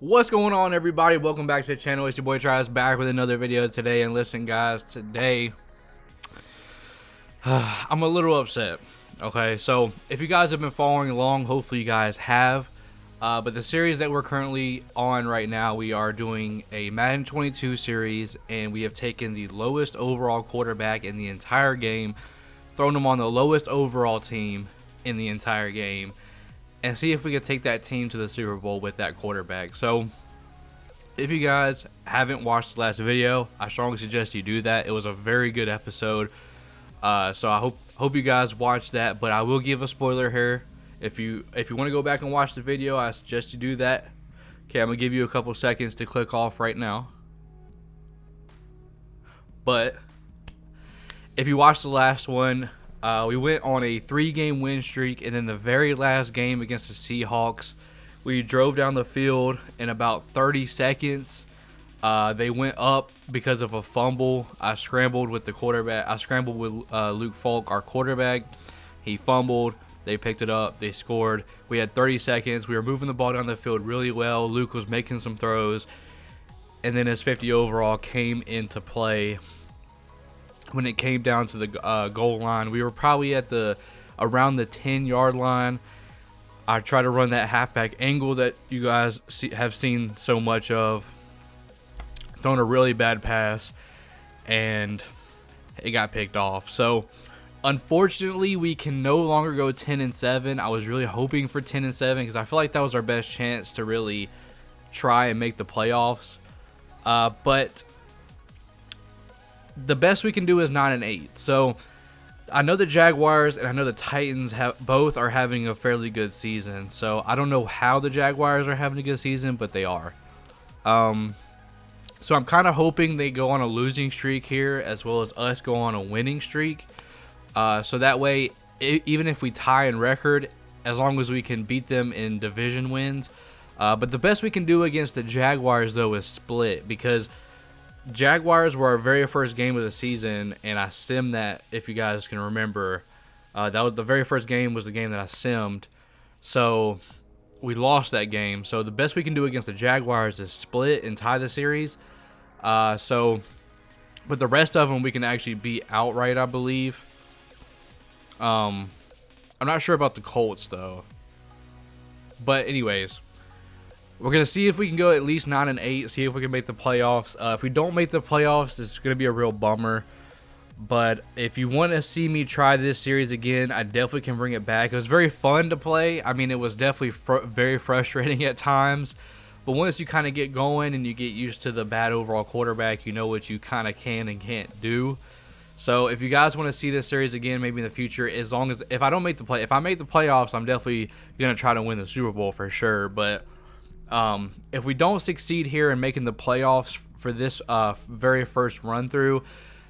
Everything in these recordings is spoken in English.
What's going on, everybody? Welcome back to the channel. It's your boy Travis back with another video today. And listen, guys, today I'm a little upset. Okay, so if you guys have been following along, hopefully you guys have. But the series that we're currently on right now, we are doing a Madden 22 series, and we have taken the lowest overall quarterback in the entire game, thrown him on the lowest overall team in the entire game, and see if we can take that team to the Super Bowl with that quarterback. So if you guys haven't watched the last video, I strongly suggest you do that. It was a very good episode. So I hope you guys watch that, but I will give a spoiler here. If you want to go back and watch the video, I suggest you do that. Okay, I'm gonna give you a couple seconds to click off right now. But if you watched the last one, we went on a 3-game win streak, and then the very last game against the Seahawks, we drove down the field in about 30 seconds. They went up because of a fumble. I scrambled with the quarterback. I scrambled with Luke Falk, our quarterback. He fumbled. They picked it up. They scored. We had 30 seconds. We were moving the ball down the field really well. Luke was making some throws. And then his 50 overall came into play. When it came down to the goal line, we were probably at around the 10-yard line. I tried to run that halfback angle that you guys have seen so much of. Thrown a really bad pass, and it got picked off. So unfortunately, we can no longer go 10-7. I was really hoping for 10-7 because I feel like that was our best chance to really try and make the playoffs. But the best we can do is 9-8. So I know the Jaguars and I know the Titans both are having a fairly good season. So I don't know how the Jaguars are having a good season, but they are. So I'm kind of hoping they go on a losing streak here, as well as us go on a winning streak. So that way, even if we tie in record, as long as we can beat them in division wins. But the best we can do against the Jaguars, though, is split, because Jaguars were our very first game of the season, and I simmed that, if you guys can remember. That was the very first game, was the game that I simmed. So we lost that game. So the best we can do against the Jaguars is split and tie the series. But the rest of them we can actually beat outright, I believe. I'm not sure about the Colts, though. But anyways, we're going to see if we can go at least 9-8, see if we can make the playoffs. If we don't make the playoffs, it's going to be a real bummer. But if you want to see me try this series again, I definitely can bring it back. It was very fun to play. I mean, it was definitely very frustrating at times. But once you kind of get going and you get used to the bad overall quarterback, you know what you kind of can and can't do. So if you guys want to see this series again, maybe in the future, as long as if I make the playoffs, I'm definitely gonna try to win the Super Bowl for sure. But if we don't succeed here in making the playoffs for this very first run through,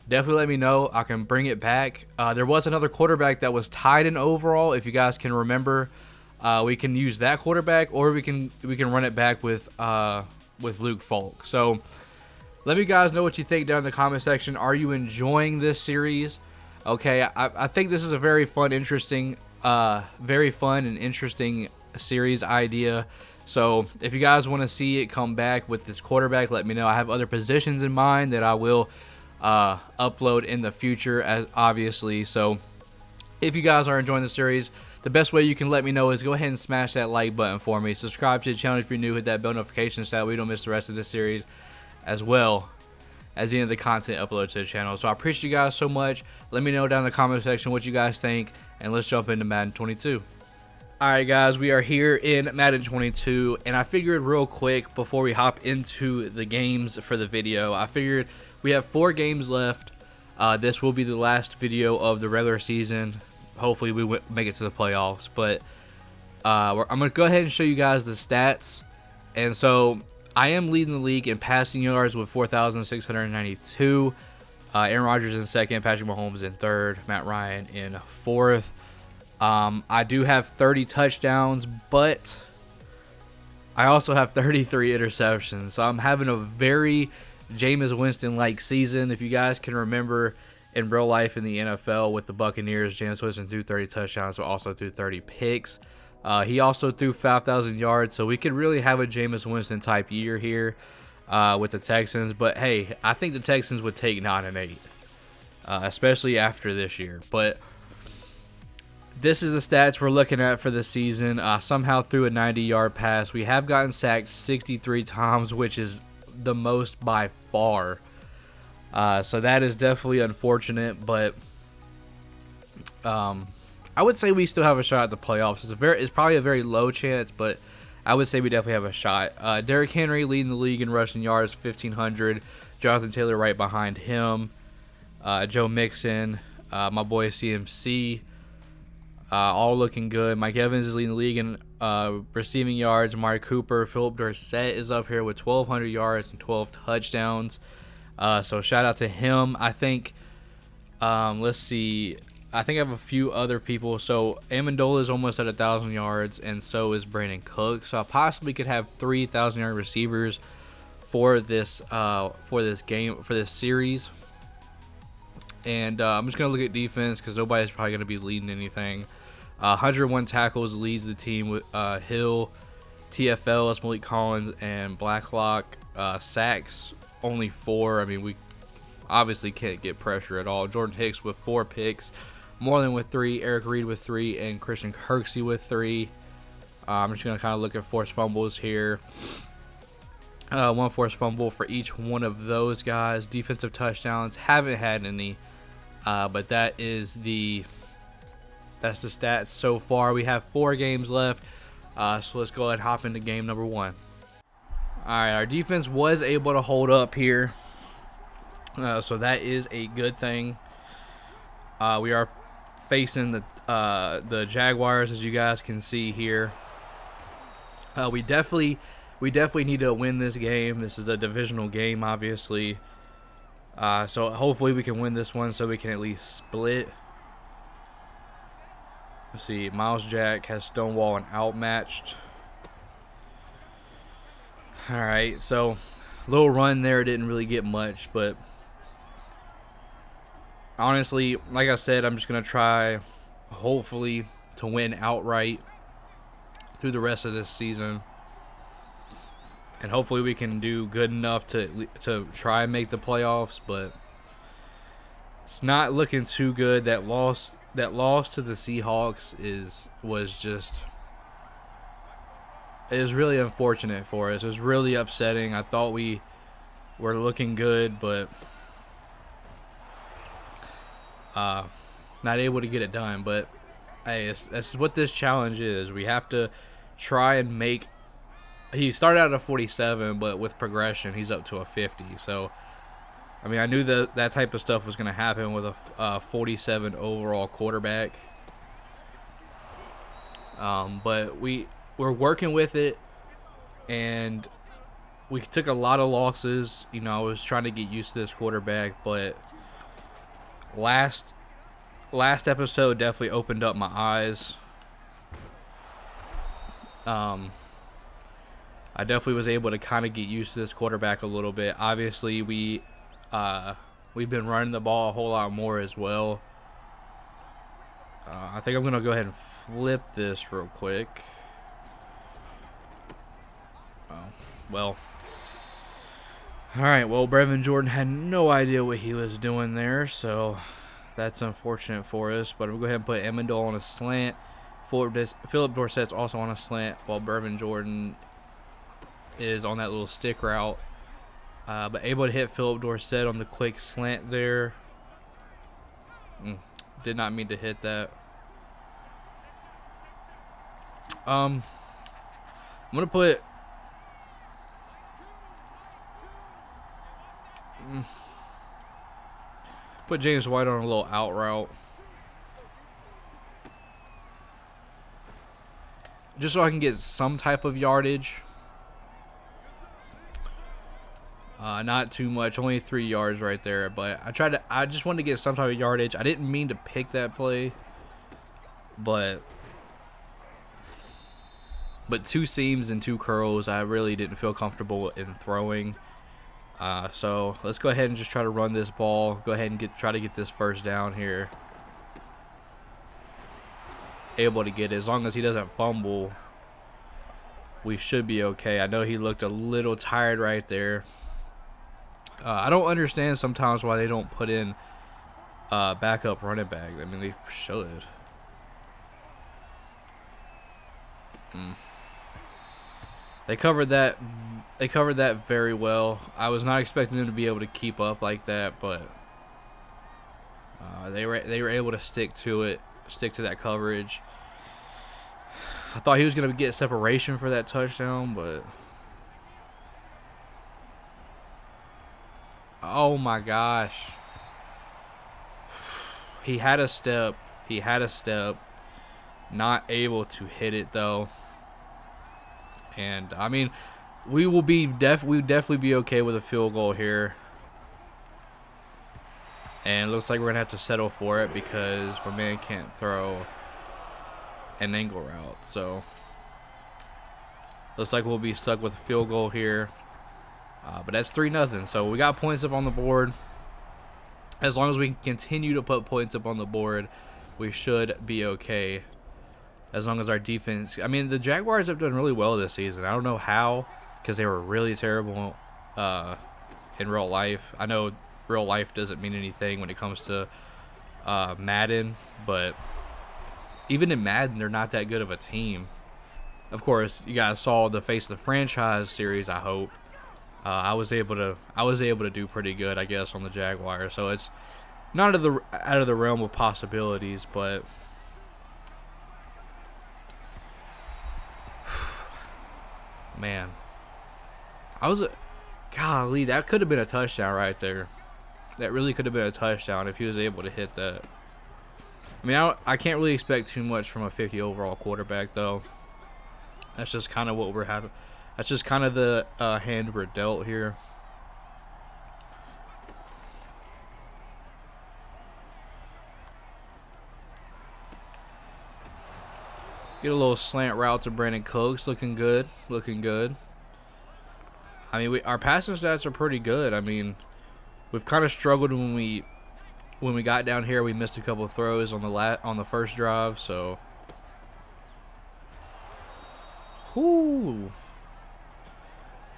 definitely let me know. I can bring it back. There was another quarterback that was tied in overall. If you guys can remember, we can use that quarterback, or we can run it back with Luke Falk. So let me guys know what you think down in the comment section. Are you enjoying this series? Okay, I think this is a very fun and interesting series idea. So if you guys want to see it come back with this quarterback, let me know. I have other positions in mind that I will upload in the future, as obviously. So if you guys are enjoying the series, the best way you can let me know is go ahead and smash that like button for me. Subscribe to the channel if you're new. Hit that bell notification so that we don't miss the rest of this series, as well as any of the content uploaded to the channel. So I appreciate you guys so much. Let me know down in the comment section what you guys think, and let's jump into Madden 22. Alright guys, we are here in Madden 22, and I figured real quick before we hop into the games for the video, I figured we have 4 games left. This will be the last video of the regular season. Hopefully we make it to the playoffs, but I'm going to go ahead and show you guys the stats. And so I am leading the league in passing yards with 4,692. Aaron Rodgers in second, Patrick Mahomes in third, Matt Ryan in fourth. I do have 30 touchdowns, but I also have 33 interceptions. So I'm having a very Jameis Winston-like season. If you guys can remember in real life in the NFL with the Buccaneers, Jameis Winston threw 30 touchdowns, but also threw 30 picks. He also threw 5,000 yards, so we could really have a Jameis Winston type year here with the Texans. But hey, I think the Texans would take 9-8, especially after this year. But this is the stats we're looking at for the season. Somehow threw a 90-yard pass. We have gotten sacked 63 times, which is the most by far. So that is definitely unfortunate, but I would say we still have a shot at the playoffs. It's probably a very low chance, but I would say we definitely have a shot. Derrick Henry leading the league in rushing yards, 1,500. Jonathan Taylor right behind him. Joe Mixon, my boy CMC, all looking good. Mike Evans is leading the league in receiving yards. Amari Cooper, Philip Dorsett is up here with 1,200 yards and 12 touchdowns. So shout out to him. I think, let's see. I think I have a few other people. So Amendola is almost at 1,000 yards, and so is Brandon Cook. So I possibly could have 3,000-yard receivers for this game, for this series. And I'm just gonna look at defense because nobody's probably gonna be leading anything. 101 tackles leads the team with Hill, TFL, that's Malik Collins, and Blacklock. Sacks only 4. I mean, we obviously can't get pressure at all. Jordan Hicks with 4 picks, Moreland with 3, Eric Reed with 3, and Christian Kirksey with 3. I'm just gonna kind of look at forced fumbles here. 1 forced fumble for each one of those guys. Defensive touchdowns, haven't had any, but that's the stats so far. We have 4 games left, so let's go ahead and hop into game number 1. Alright, our defense was able to hold up here, so that is a good thing. We are facing the Jaguars, as you guys can see here. We definitely need to win this game. This is a divisional game, obviously. So hopefully we can win this one so we can at least split. Let's see. Miles Jack has Stonewall and outmatched. Alright, so little run there, didn't really get much, but honestly, like I said, I'm just going to try, hopefully, to win outright through the rest of this season. And hopefully we can do good enough to try and make the playoffs, but it's not looking too good. That loss to the Seahawks was really unfortunate for us. It was really upsetting. I thought we were looking good, but not able to get it done. But hey, that's what this challenge is. We have to try and make. He started out at 47, but with progression, he's up to a 50. So, I mean, I knew that type of stuff was going to happen with a 47 overall quarterback. But we're working with it, and we took a lot of losses. You know, I was trying to get used to this quarterback, but last episode definitely opened up my eyes. I definitely was able to kind of get used to this quarterback a little bit. Obviously, we've been running the ball a whole lot more as well. I think I'm going to go ahead and flip this real quick. Well. Alright, well, Brevin Jordan had no idea what he was doing there, so that's unfortunate for us. But I'm going to go ahead and put Amendola on a slant. Philip Dorsett's also on a slant, while Brevin Jordan is on that little stick route. But able to hit Philip Dorsett on the quick slant there. Did not mean to hit that. I'm going to put James White on a little out route. Just so I can get some type of yardage. Not too much, only 3 yards right there, but I just wanted to get some type of yardage. I didn't mean to pick that play, but 2 seams and 2 curls, I really didn't feel comfortable in throwing. So let's go ahead and just try to run this ball. Go ahead and try to get this first down here. able to get it. As long as he doesn't fumble, we should be okay. I know he looked a little tired right there. I don't understand sometimes why they don't put in backup running back. I mean, they should. They covered that. They covered that very well. I was not expecting them to be able to keep up like that, but they were able to stick to it, stick to that coverage. I thought he was going to get separation for that touchdown, but oh my gosh, he had a step. He had a step. Not able to hit it though. And I mean, we will be definitely be okay with a field goal here. And it looks like we're gonna have to settle for it because my man can't throw an angle route. So looks like we'll be stuck with a field goal here. But that's 3-0. So we got points up on the board. As long as we can continue to put points up on the board, we should be okay. As long as our defense... I mean, the Jaguars have done really well this season. I don't know how, because they were really terrible in real life. I know real life doesn't mean anything when it comes to Madden, but even in Madden, they're not that good of a team. Of course, you guys saw the Face of the Franchise series, I hope. I was able to do pretty good, I guess, on the Jaguars. So it's not out of the realm of possibilities, but... Man, golly, that could have been a touchdown right there. That really could have been a touchdown if he was able to hit that. I mean, I can't really expect too much from a 50 overall quarterback, though. That's just kind of what we're having. That's just kind of the hand we're dealt here. Get a little slant route to Brandon Cooks. Looking good. Looking good. I mean, our passing stats are pretty good. I mean, we've kind of struggled when we got down here. We missed a couple of throws on the first drive. So, whoo,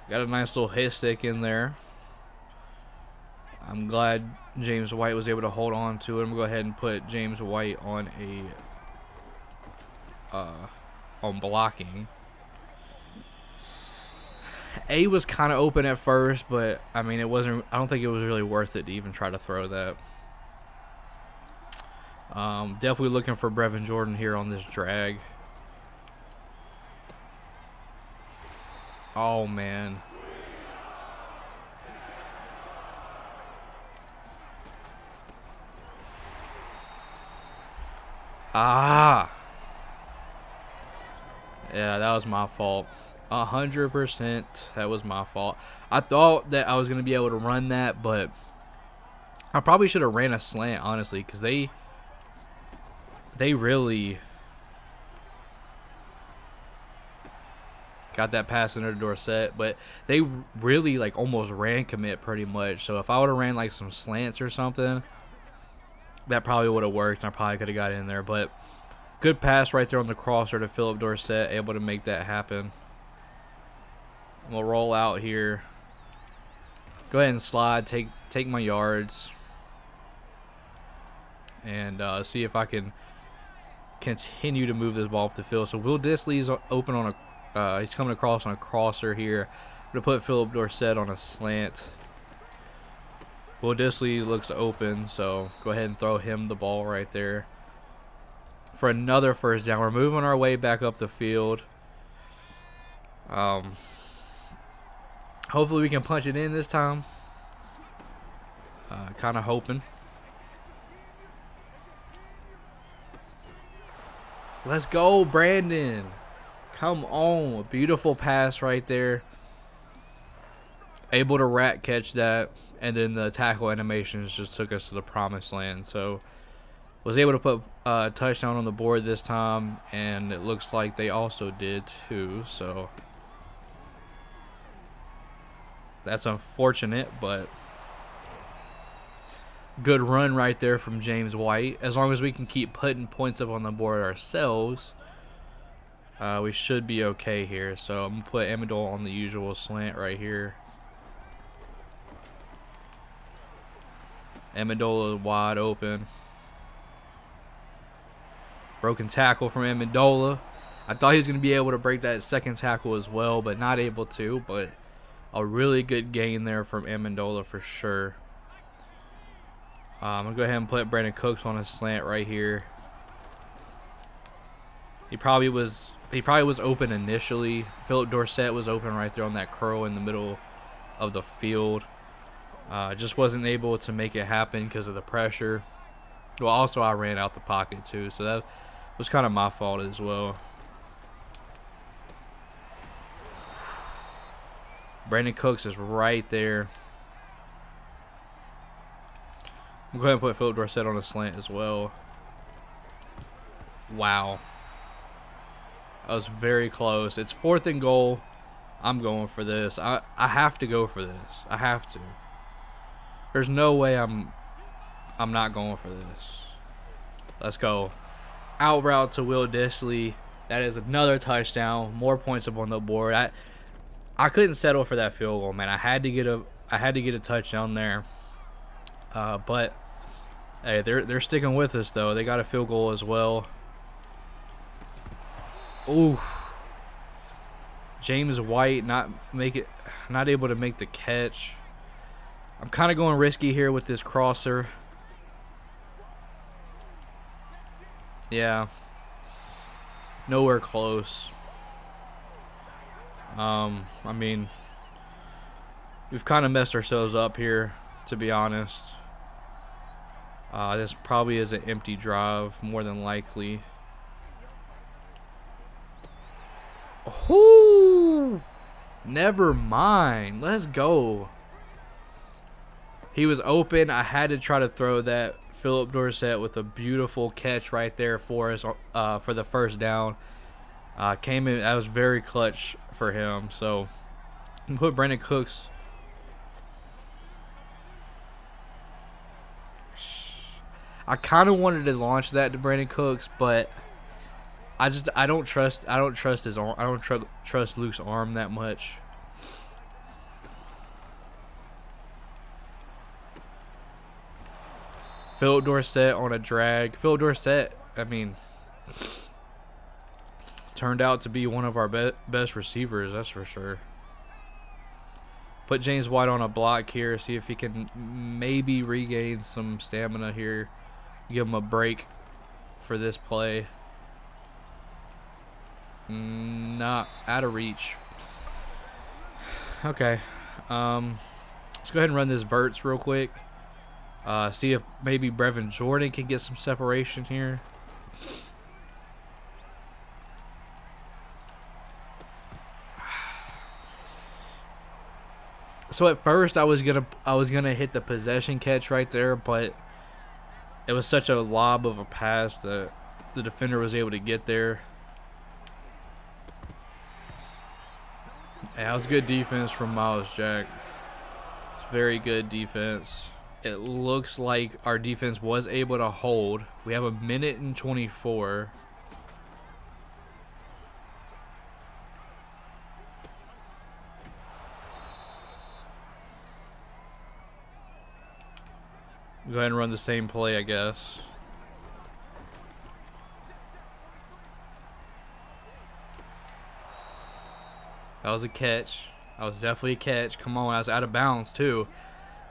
got a nice little hit stick in there. I'm glad James White was able to hold on to it. I'm gonna go ahead and put James White on on blocking. A was kind of open at first, but I mean, it wasn't. I don't think it was really worth it to even try to throw that. Definitely looking for Brevin Jordan here on this drag. Oh man. Ah. Yeah, that was my fault. 100%. That was my fault. I thought that I was going to be able to run that, but I probably should have ran a slant, honestly, because they really got that pass under Dorsett, but they really like almost ran commit pretty much. So if I would have ran like some slants or something, that probably would have worked, and I probably could have got in there. But good pass right there on the crosser to Philip Dorsett, able to make that happen. We'll roll out here. Go ahead and slide, take my yards, and see if I can continue to move this ball up the field. So Will Dissly's open on a, he's coming across on a crosser here. I'm gonna put Philip Dorsett on a slant. Will Dissly looks open, so go ahead and throw him the ball right there for another first down. We're moving our way back up the field. Hopefully we can punch it in this time. Kind of hoping. Let's go, Brandon. Come on. A beautiful pass right there. Able to rat catch that. And then the tackle animations just took us to the promised land. So, was able to put a touchdown on the board this time. And it looks like they also did too. So, that's unfortunate, but Good run right there from James White. As long as we can keep putting points up on the board ourselves, we should be okay here. So I'm going to put Amendola on the usual slant right here. Amendola wide open. Broken tackle from Amendola. I thought he was going to be able to break that second tackle as well, but not able to. But a really good gain there from Amendola for sure. I'm going to go ahead and put Brandon Cooks on a slant right here. He probably was open initially. Philip Dorsett was open right there on that curl in the middle of the field. Just wasn't able to make it happen because of the pressure. Well, also I ran out the pocket too, so that was kind of my fault as well. Brandon Cooks is right there. I'm going to put Philip Dorsett on a slant as well. Wow. That was very close. It's 4th and goal. I'm going for this. I have to go for this. I have to. There's no way I'm not going for this. Let's go. Out route to Will Dissly. That is another touchdown. More points up on the board. I couldn't settle for that field goal, man. I had to get a touchdown there. But hey, they're sticking with us though. They got a field goal as well. Ooh. James White not able to make the catch. I'm kind of going risky here with this crosser. Yeah. Nowhere close. I mean, we've kind of messed ourselves up here, to be honest. This probably is an empty drive, more than likely. Ooh, never mind. Let's go. He was open. I had to try to throw that. Philip Dorsett with a beautiful catch right there for us for the first down. Came in. That was very clutch for him. So I'm put Brandon Cooks. I kind of wanted to launch that to Brandon Cooks, but I don't trust his arm. I don't trust Luke's arm that much. Philip Dorsett on a drag. Philip Dorsett, I mean, turned out to be one of our best receivers, that's for sure. Put James White on a block here, see if he can maybe regain some stamina here. Give him a break for this play. Not out of reach. Okay. Let's go ahead and run this verts real quick. See if maybe Brevin Jordan can get some separation here. So at first I was gonna hit the possession catch right there, but it was such a lob of a pass that the defender was able to get there. Yeah, that was good defense from Miles Jack. Very good defense. It looks like our defense was able to hold. We have 1:24. Go ahead and run the same play, I guess. That was a catch. That was definitely a catch. Come on, I was out of bounds too.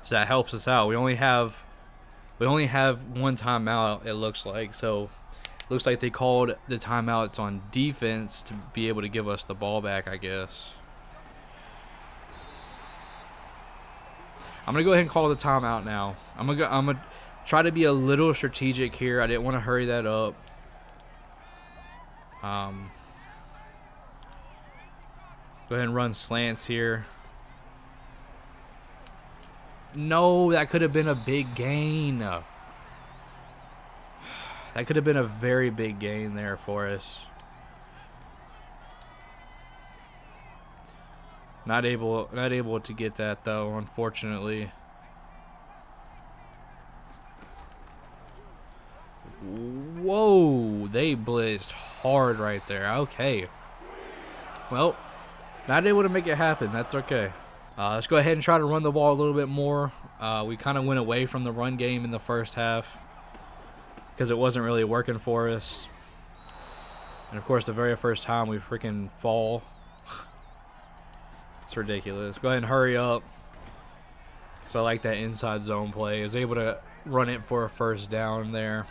So that helps us out. We only have one timeout, it looks like. So looks like they called the timeouts on defense to be able to give us the ball back, I guess. I'm gonna go ahead and call the timeout now. I'm gonna try to be a little strategic here. I didn't want to hurry that up. Go ahead and run slants here. No, that could have been a big gain. That could have been a very big gain there for us. Not able to get that though, unfortunately. Whoa, they blitzed hard right there. Okay. Well, not able to make it happen. That's okay. Let's go ahead and try to run the ball a little bit more. We kind of went away from the run game in the first half because it wasn't really working for us. And of course, the very first time we freaking fall. It's ridiculous. Go ahead and hurry up. So I like that inside zone play. I was able to run it for a first down there.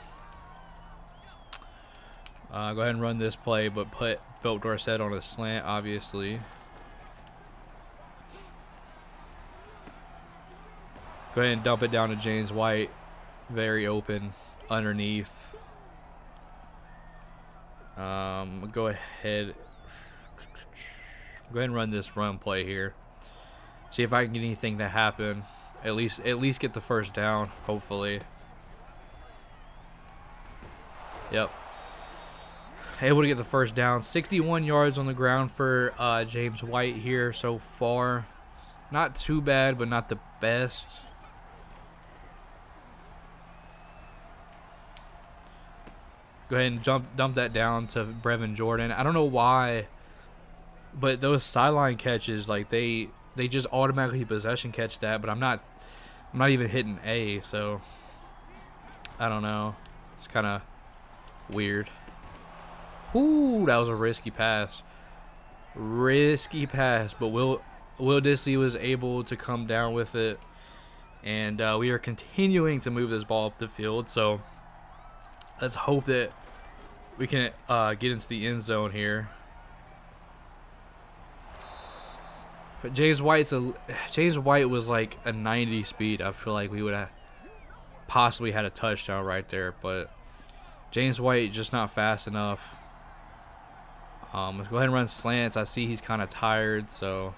Go ahead and run this play, but put Philip Dorsett on a slant, obviously. Go ahead and dump it down to James White. Very open underneath. Go ahead and run this run play here. See if I can get anything to happen. At least get the first down, hopefully. Yep. Able to get the first down. 61 yards on the ground for James White here so far. Not too bad, but not the best. Go ahead and dump that down to Brevin Jordan. I don't know why, but those sideline catches, like they just automatically possession catch that, but I'm not even hitting A, so I don't know. It's kind of weird. Ooh, that was a risky pass. Risky pass, but Will Dissly was able to come down with it, and we are continuing to move this ball up the field, so let's hope that we can get into the end zone here. But James White was like a 90 speed. I feel like we would have possibly had a touchdown right there, but James White just not fast enough. Let's go ahead and run slants. I see he's kind of tired, so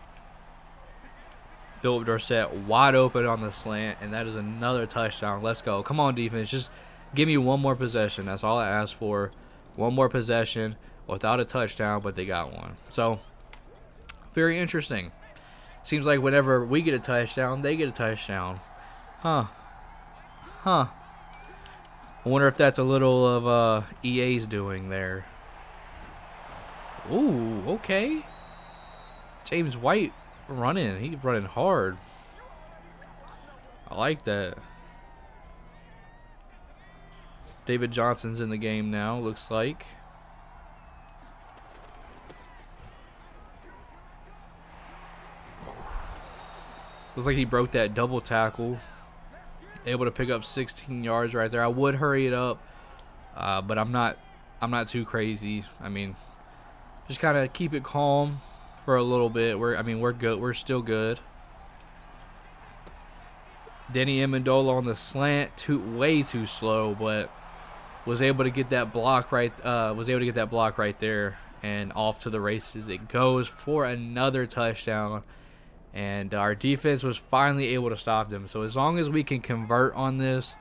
Philip Dorsett wide open on the slant, and that is another touchdown. Let's go. Come on, defense. Just give me one more possession. That's all I asked for. One more possession without a touchdown, but they got one. So, very interesting. Seems like whenever we get a touchdown, they get a touchdown. Huh. I wonder if that's a little of EA's doing there. Ooh, okay. James White running. He's running hard. I like that. David Johnson's in the game now, looks like. Looks like he broke that double tackle. Able to pick up 16 yards right there. I would hurry it up, but I'm not too crazy. I mean, just kind of keep it calm for a little bit. We're good. We're still good. Denny Amendola on the slant, way too slow, but was able to get that block right. There, and off to the races it goes for another touchdown. And our defense was finally able to stop them. So as long as we can convert on this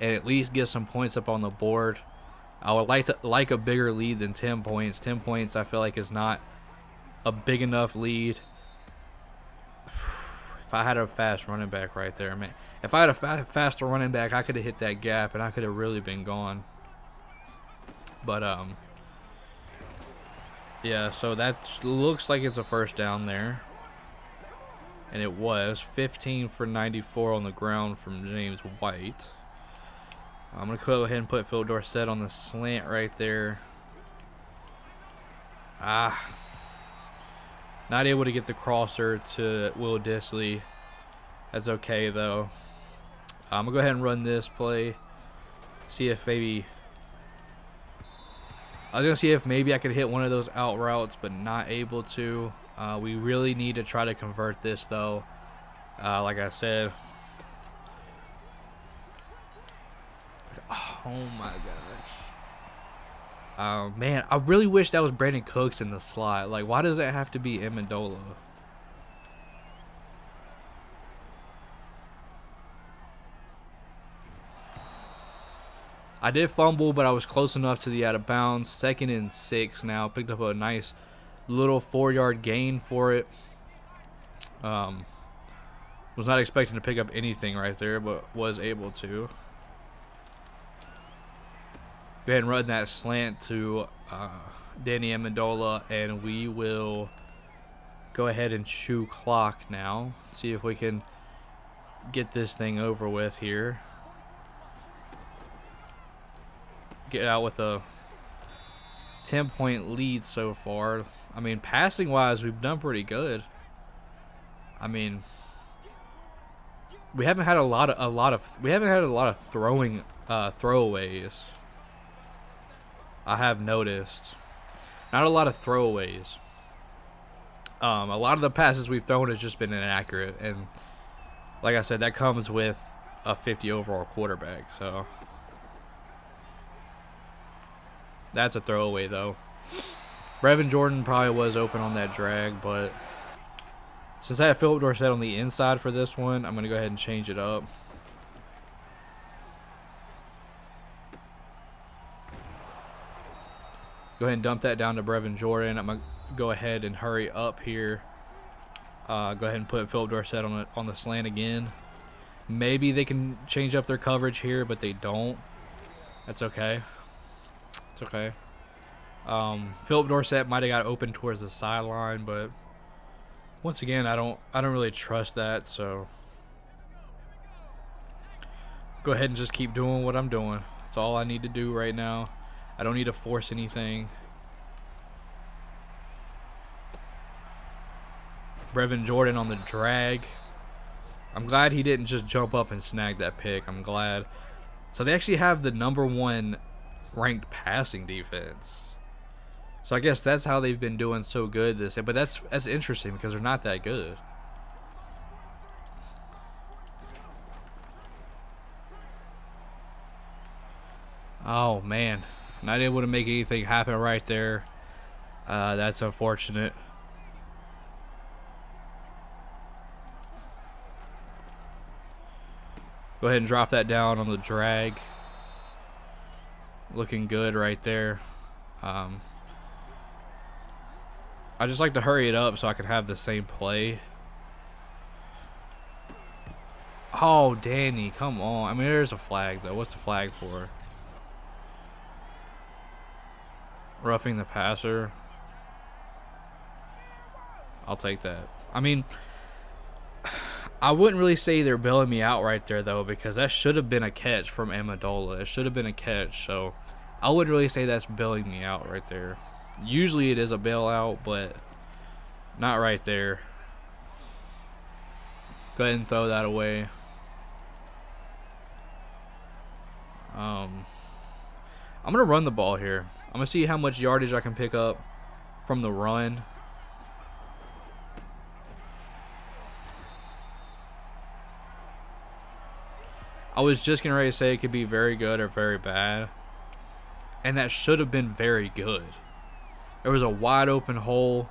and at least get some points up on the board, I would like a bigger lead than 10 points. 10 points I feel like is not a big enough lead. If I had a fast running back right there, man. If I had a faster running back, I could have hit that gap and I could have really been gone. But yeah, so that looks like it's a first down there. And it was 15 for 94 on the ground from James White. I'm going to go ahead and put Phil Dorsett on the slant right there. Not able to get the crosser to Will Dissly. That's okay, though. I'm going to go ahead and run this play. See if maybe... I was going to see if maybe I could hit one of those out routes, but not able to. We really need to try to convert this, though. Like I said. Oh, my gosh. Man, I really wish that was Brandon Cooks in the slot. Like, why does that have to be Amendola? I did fumble, but I was close enough to the out of bounds. 2nd and 6 now. Picked up a nice little 4-yard gain for it. Was not expecting to pick up anything right there, but was able to. Go ahead and run that slant to Danny Amendola, and we will go ahead and chew clock now. See if we can get this thing over with here. Get out with a 10-point lead so far. I mean, passing wise, we've done pretty good. I mean, we haven't had a lot of throwing throwaways. I have noticed not a lot of throwaways. A lot of the passes we've thrown has just been inaccurate, and like I said, that comes with a 50 overall quarterback. So that's a throwaway though. Brevin Jordan probably was open on that drag, but since I have Philip Dorsett on the inside for this one, I'm going to go ahead and change it up. Go ahead and dump that down to Brevin Jordan. I'm going to go ahead and hurry up here. Go ahead and put Philip Dorsett on the slant again. Maybe they can change up their coverage here, but they don't. That's okay. It's okay. Philip Dorsett might have got open towards the sideline, but once again, I don't really trust that, so go ahead and just keep doing what I'm doing. That's all I need to do right now. I don't need to force anything. Brevin Jordan on the drag. I'm glad he didn't just jump up and snag that pick. I'm glad. So they actually have the #1 ranked passing defense. So I guess that's how they've been doing so good this year. But that's interesting because they're not that good. Oh man, not able to make anything happen right there. That's unfortunate. Go ahead and drop that down on the drag. Looking good right there. I just like to hurry it up so I can have the same play. Oh, Danny, come on. I mean, there's a flag, though. What's the flag for? Roughing the passer. I'll take that. I mean, I wouldn't really say they're bailing me out right there, though, because that should have been a catch from Amendola. It should have been a catch, so I wouldn't really say that's bailing me out right there. Usually it is a bailout, but not right there. Go ahead and throw that away. I'm going to run the ball here. I'm going to see how much yardage I can pick up from the run. I was just getting ready to say it could be very good or very bad. And that should have been very good. There was a wide open hole,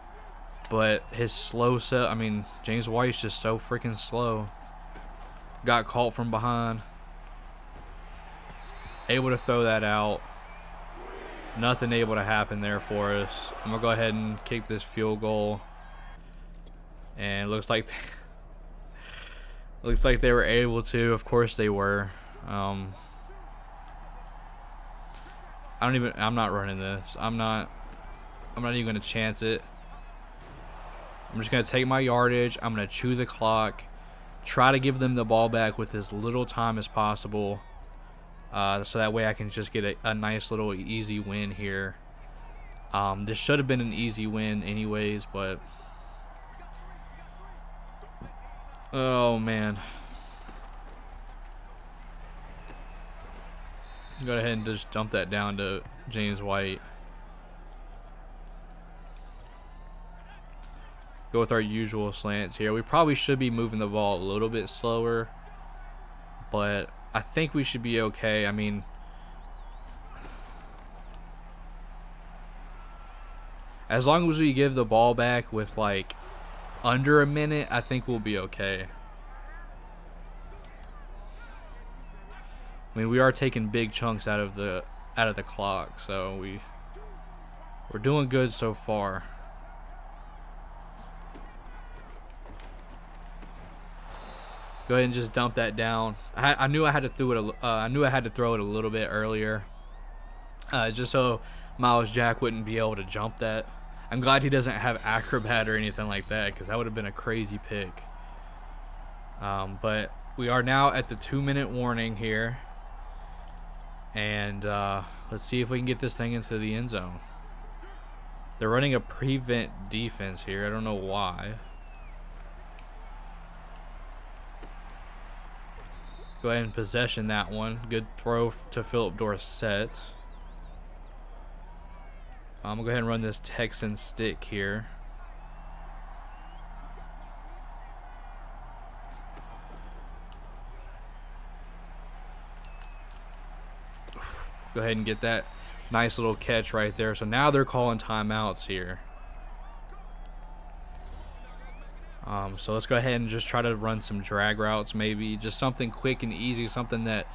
but his slow set, I mean, James White's just so freaking slow. Got caught from behind. Able to throw that out. Nothing able to happen there for us. I'm going to go ahead and kick this field goal. And it looks like they were able to. Of course they were. I'm not running this. I'm not even going to chance it. I'm just going to take my yardage. I'm going to chew the clock. Try to give them the ball back with as little time as possible. So that way I can just get a nice little easy win here. This should have been an easy win anyways, but oh man. Go ahead and just dump that down to James White. Go with our usual slants here. We probably should be moving the ball a little bit slower, but I think we should be okay. I mean, as long as we give the ball back with like under a minute, I think we'll be okay. I mean, we are taking big chunks out of the clock, so we're doing good so far. Go ahead and just dump that down. I knew I had to throw it. I knew I had to throw it a little bit earlier. just so Miles Jack wouldn't be able to jump that. I'm glad he doesn't have acrobat or anything like that, because that would have been a crazy pick. But we are now at the 2-minute warning here, and let's see if we can get this thing into the end zone. They're running a prevent defense here. I don't know why. Go ahead and possession that one. Good throw to Philip Dorsett. I'm going to go ahead and run this Texan stick here. Go ahead and get that nice little catch right there. So now they're calling timeouts here. So let's go ahead and just try to run some drag routes, maybe. Just something quick and easy, something that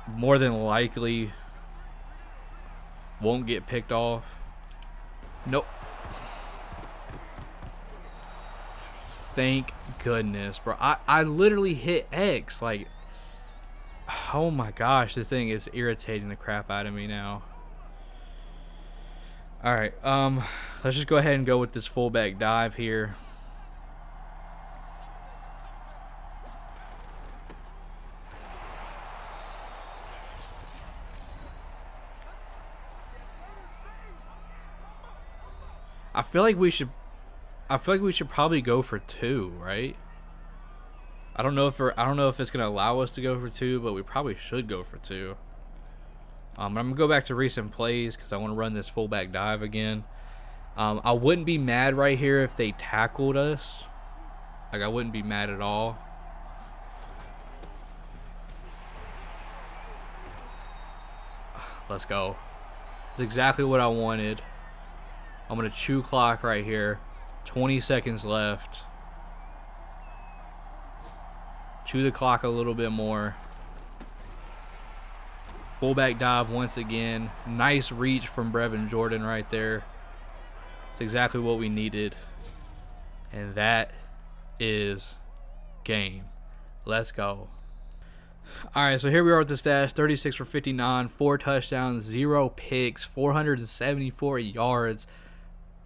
more than likely won't get picked off. Nope. Thank goodness, bro. I literally hit X. Like, oh my gosh, this thing is irritating the crap out of me now. All right, let's just go ahead and go with this fullback dive here. I feel like we should probably go for 2, right? I don't know if it's gonna allow us to go for 2, but we probably should go for 2. I'm gonna go back to recent plays because I want to run this fullback dive again. I wouldn't be mad right here if they tackled us. Like, I wouldn't be mad at all. Let's go. That's exactly what I wanted. I'm going to chew clock right here. 20 seconds left. Chew the clock a little bit more. Fullback dive once again. Nice reach from Brevin Jordan right there. It's exactly what we needed. And that is game. Let's go. All right, so here we are with the stats. 36 for 59, 4 touchdowns, 0 picks, 474 yards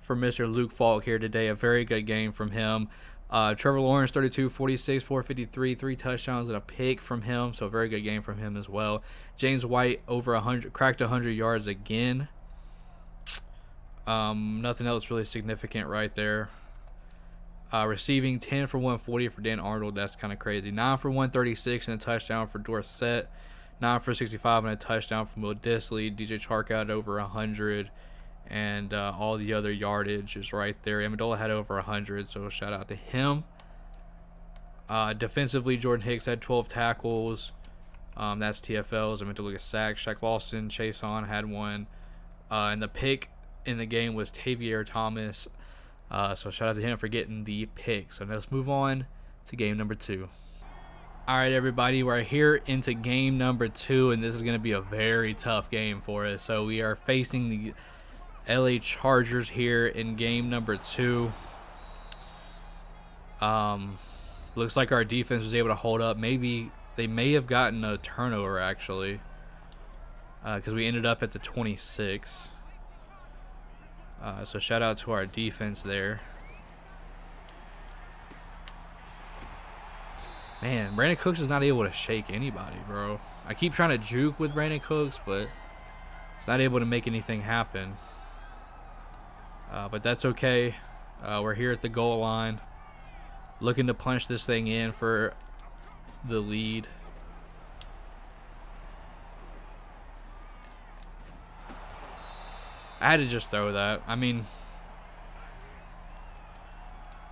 for Mr. Luke Falk here today. A very good game from him. Trevor Lawrence, 32, 46, 453, 3 touchdowns and a pick from him. So a very good game from him as well. James White over 100, cracked 100 yards again. Nothing else really significant right there. Receiving 10 for 140 for Dan Arnold. That's kind of crazy. 9 for 136 and a touchdown for Dorsett. 9 for 65 and a touchdown from Will Dissly. DJ Chark had over 100. And all the other yardage is right there. Amendola had over 100, so shout out to him. Defensively, Jordan Hicks had 12 tackles. That's TFLs. I meant to look at sacks. Shaq Lawson, Chase On had 1. And the pick in the game was Tavier Thomas. So shout out to him for getting the pick. So let's move on to game number 2. All right, everybody, we're here into game number 2, and this is going to be a very tough game for us. So we are facing the LA Chargers here in game number 2. Looks like our defense was able to hold up. Maybe they may have gotten a turnover, actually, because we ended up at the 26. So shout out to our defense there. Man, Brandon Cooks is not able to shake anybody, bro. I keep trying to juke with Brandon Cooks, but he's not able to make anything happen. But that's okay. We're here at the goal line, looking to punch this thing in for the lead. I had to just throw that. I mean,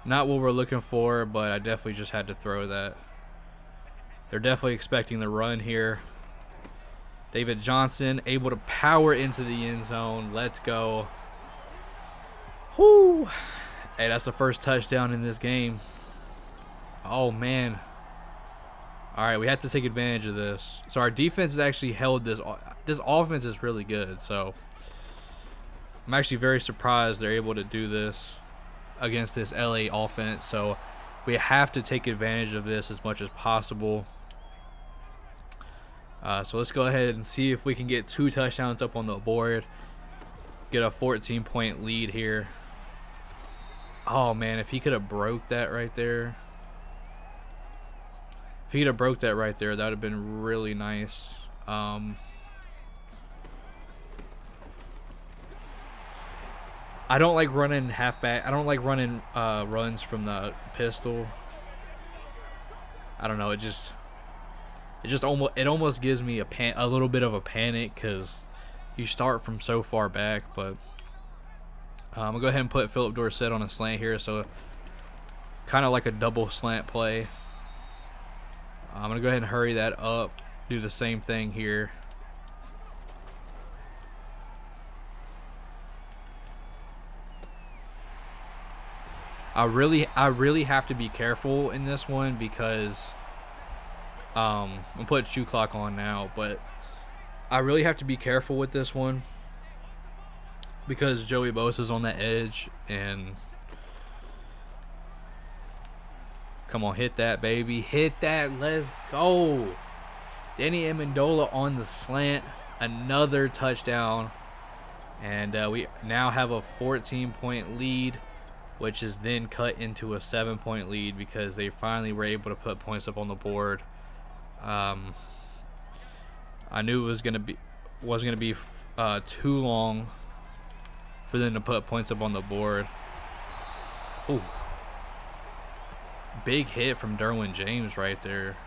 not what we're looking for, but I definitely just had to throw that. They're definitely expecting the run here. David Johnson able to power into the end zone. Let's go. Whoo! Hey, that's the first touchdown in this game. Oh, man. All right, we have to take advantage of this. So our defense has actually held this. This offense is really good. So I'm actually very surprised they're able to do this against this LA offense. So we have to take advantage of this as much as possible. So let's go ahead and see if we can get 2 touchdowns up on the board. Get a 14-point lead here. Oh man, if he could have broke that right there. If he could have broke that right there, that would have been really nice. I don't like running halfback. I don't like running runs from the pistol. I don't know. It almost gives me a little bit of a panic because you start from so far back. But I'm gonna go ahead and put Philip Dorsett on a slant here, so kind of like a double slant play. I'm gonna go ahead and hurry that up. Do the same thing here. I really have to be careful in this one because I'm gonna put shoe clock on now, but I really have to be careful with this one because Joey Bosa's on the edge. And come on, hit that, baby, hit that, let's go. Danny Amendola on the slant, another touchdown, and we now have a 14-point lead, which is then cut into a 7-point lead because they finally were able to put points up on the board. I knew it wasn't gonna be too long for them to put points up on the board. Ooh, big hit from Derwin James right there.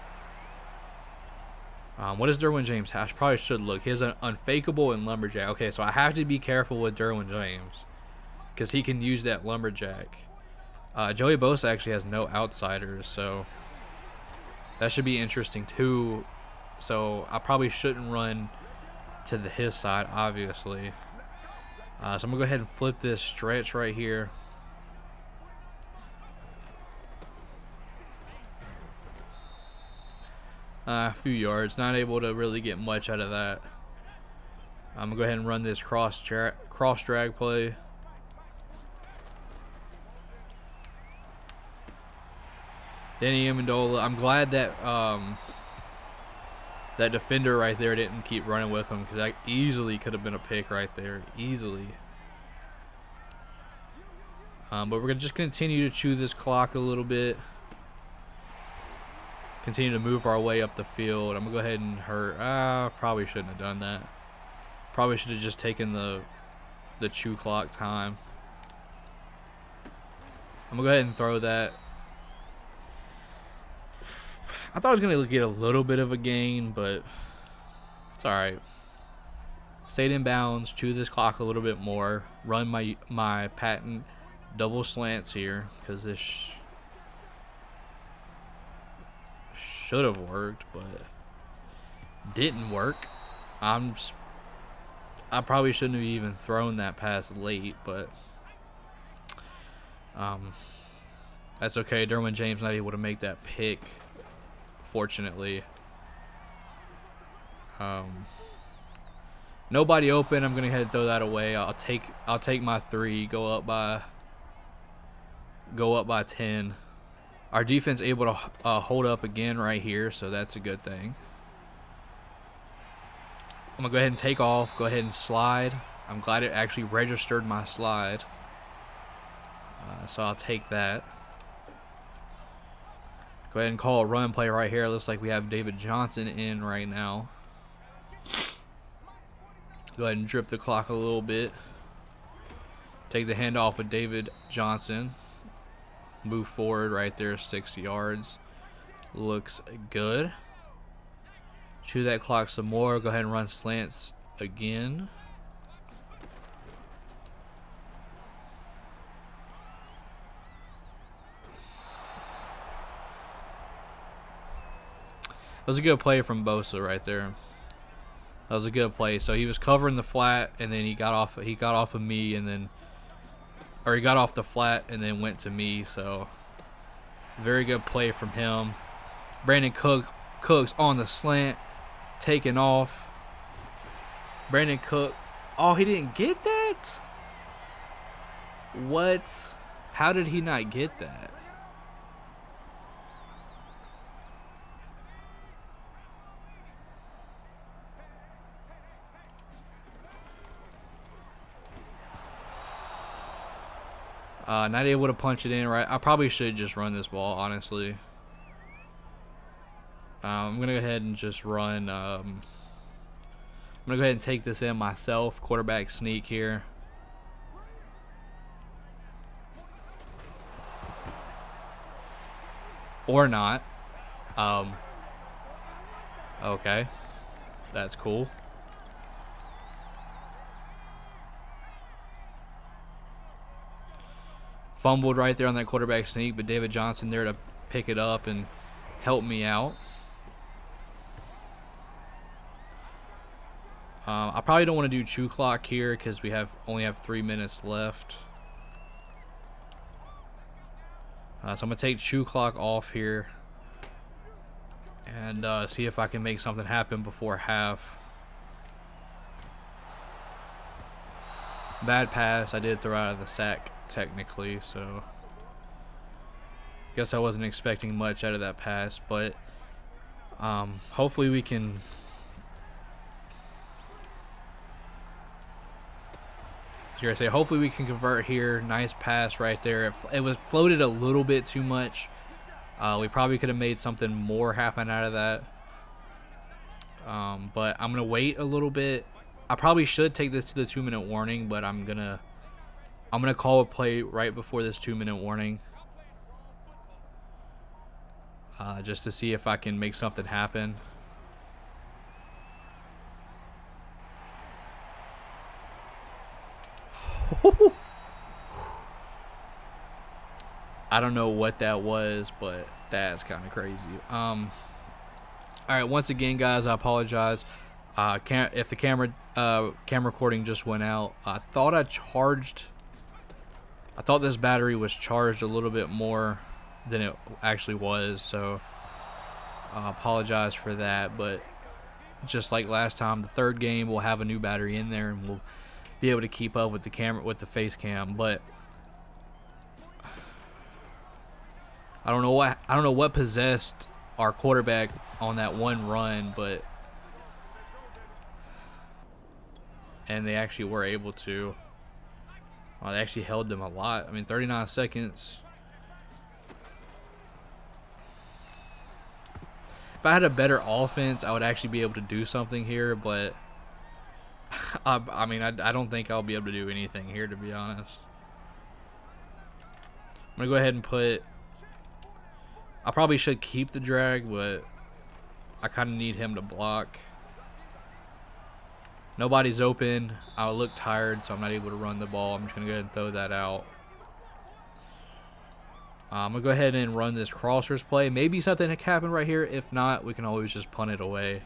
What does Derwin James have? I probably should look. He has an unfakeable and lumberjack. Okay, so I have to be careful with Derwin James because he can use that lumberjack. Joey Bosa actually has no outsiders, so that should be interesting too. So I probably shouldn't run to his side, obviously. So I'm gonna go ahead and flip this stretch right here. A few yards, not able to really get much out of that. I'm gonna go ahead and run this cross drag play. Danny Amendola. I'm glad that that defender right there didn't keep running with him because that easily could have been a pick right there, easily. But we're gonna just continue to chew this clock a little bit. Continue to move our way up the field. I'm gonna go ahead and probably shouldn't have done that. Probably should have just taken the chew clock time. I'm gonna go ahead and throw that. I thought I was gonna get a little bit of a gain, but it's all right. Stayed in bounds. Chew this clock a little bit more. Run my patent double slants here because this should have worked, but didn't work. I probably shouldn't have even thrown that pass late, but that's okay. Derwin James not able to make that pick, fortunately. Nobody open. I'm gonna go ahead and throw that away. I'll take my 3. Go up by 10. Our defense able to hold up again right here, so that's a good thing. I'm gonna go ahead and take off. Go ahead and slide. I'm glad it actually registered my slide. So I'll take that. Go ahead and call a run play right here. Looks like we have David Johnson in right now. Go ahead and drip the clock a little bit. Take the handoff with David Johnson. Move forward right there, 6 yards. Looks good. Chew that clock some more. Go ahead and run slants again. That was a good play from Bosa right there. That was a good play. So he was covering the flat, and then he got off of me, and then, or he got off the flat and then went to me. So very good play from him. Brandon Cooks on the slant, taking off. Brandon Cook. Oh, he didn't get that? What? How did he not get that? Not able to punch it in right. I probably should just run this ball, honestly. I'm going to go ahead and just run. I'm going to go ahead and take this in myself. Quarterback sneak here. Or not. Okay. That's cool. Fumbled right there on that quarterback sneak, but David Johnson there to pick it up and help me out. I probably don't want to do chew clock here because we only have 3 minutes left. So I'm going to take chew clock off here and see if I can make something happen before half. Bad pass. I did throw out of the sack technically, so guess I wasn't expecting much out of that pass, but hopefully we can hopefully we can convert here. Nice pass right there. It was floated a little bit too much. We probably could have made something more happen out of that, but I'm gonna wait a little bit. I probably should take this to the 2-minute warning, but I'm gonna call a play right before this 2-minute warning, just to see if I can make something happen. I don't know what that was, but that's kind of crazy. All right, once again, guys, I apologize. If the camera recording just went out, I thought this battery was charged a little bit more than it actually was, so I apologize for that. But just like last time, the third game we'll have a new battery in there and we'll be able to keep up with the camera, with the face cam. But I don't know what possessed our quarterback on that one run, and they actually were able to. They actually held them a lot. I mean, 39 seconds. If I had a better offense, I would actually be able to do something here, but I mean, I don't think I'll be able to do anything here, to be honest. I'm going to go ahead and put... I probably should keep the drag, but I kind of need him to block. Nobody's open. I look tired, so I'm not able to run the ball. I'm just going to go ahead and throw that out. I'm going to go ahead and run this crossers play. Maybe something can happen right here. If not, we can always just punt it away.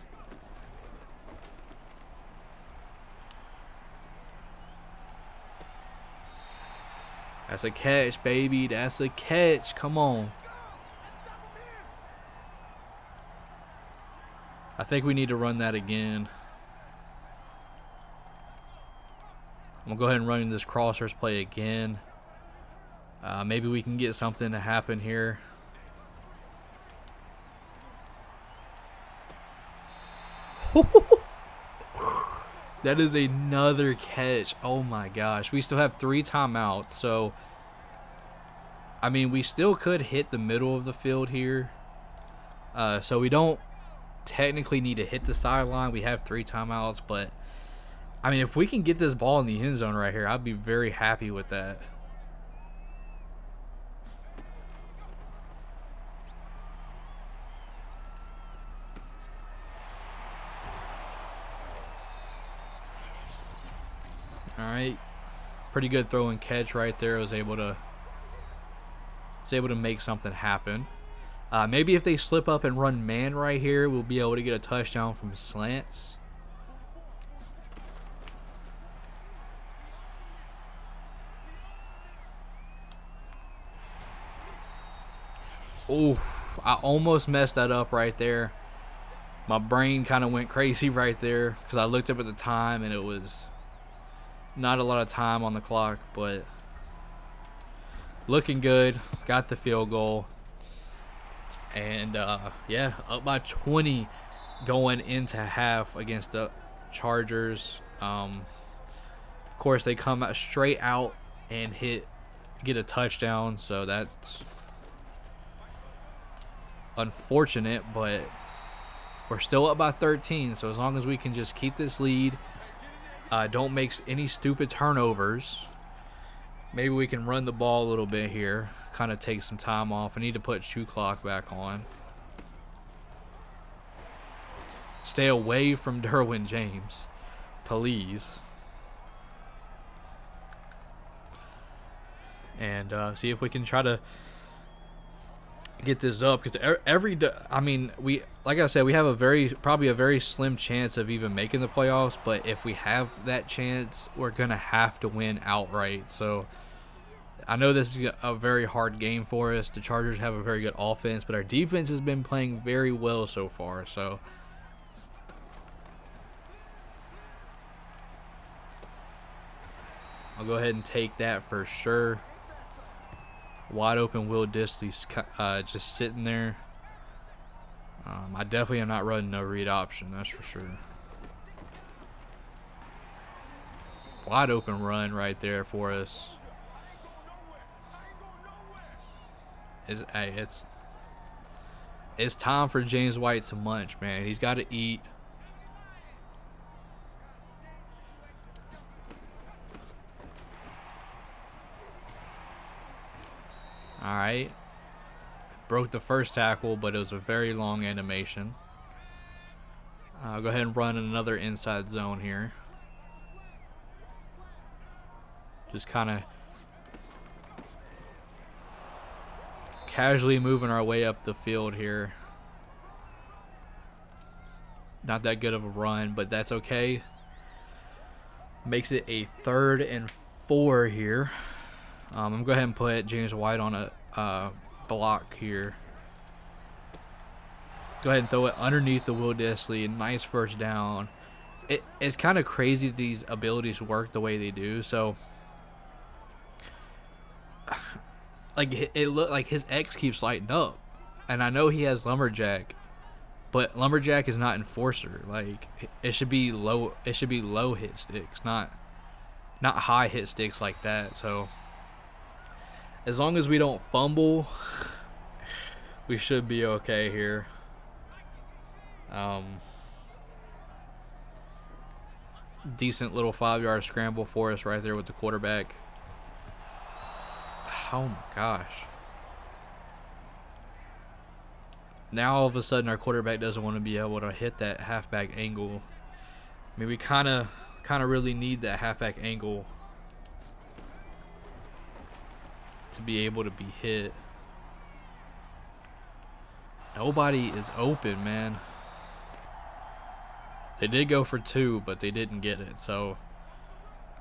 That's a catch, baby. That's a catch. Come on. I think we need to run that again. I'm going to go ahead and run this crossers play again. Maybe we can get something to happen here. That is another catch. Oh my gosh. We still have 3 timeouts. So, I mean, we still could hit the middle of the field here. So we don't technically need to hit the sideline. We have 3 timeouts, but I mean, if we can get this ball in the end zone right here, I'd be very happy with that. All right, pretty good throw and catch right there. I was able to make something happen. Maybe if they slip up and run man right here, we'll be able to get a touchdown from slants. Oh, I almost messed that up right there. My brain kind of went crazy right there because I looked up at the time and it was not a lot of time on the clock, but looking good. Got the field goal. And yeah, up by 20 going into half against the Chargers. Of course, they come out straight out and hit get a touchdown, so that's unfortunate, but we're still up by 13, so as long as we can just keep this lead, don't make any stupid turnovers, maybe we can run the ball a little bit here, kind of take some time off. I need to put shoe clock back on. Stay away from Derwin James, please. And see if we can try to get this up, because like I said, we have probably a very slim chance of even making the playoffs, but if we have that chance, we're gonna have to win outright. So I know this is a very hard game for us. The Chargers have a very good offense, but our defense has been playing very well so far, so I'll go ahead and take that for sure. Wide open Will Disley's just sitting there. I definitely am not running no read option, that's for sure. Wide open run right there for us. It's time for James White to munch, man. He's got to eat. Alright. Broke the first tackle, but it was a very long animation. I'll go ahead and run another inside zone here. Just kind of casually moving our way up the field here. Not that good of a run, but that's okay. Makes it a 3rd and 4 here. I'm going to go ahead and put James White on a block here. Go ahead and throw it underneath the Will Disley. Nice first down. It's kind of crazy that these abilities work the way they do. So, like, it looked like his X keeps lighting up. And I know he has Lumberjack, but Lumberjack is not Enforcer. Like, it should be low hit sticks, not high hit sticks like that. So as long as we don't fumble, we should be okay here. Decent little 5-yard scramble for us right there with the quarterback. Oh my gosh. Now all of a sudden our quarterback doesn't want to be able to hit that halfback angle. I mean, we kind of really need that halfback angle to be able to be hit. Nobody is open, man. They did go for 2, but they didn't get it. So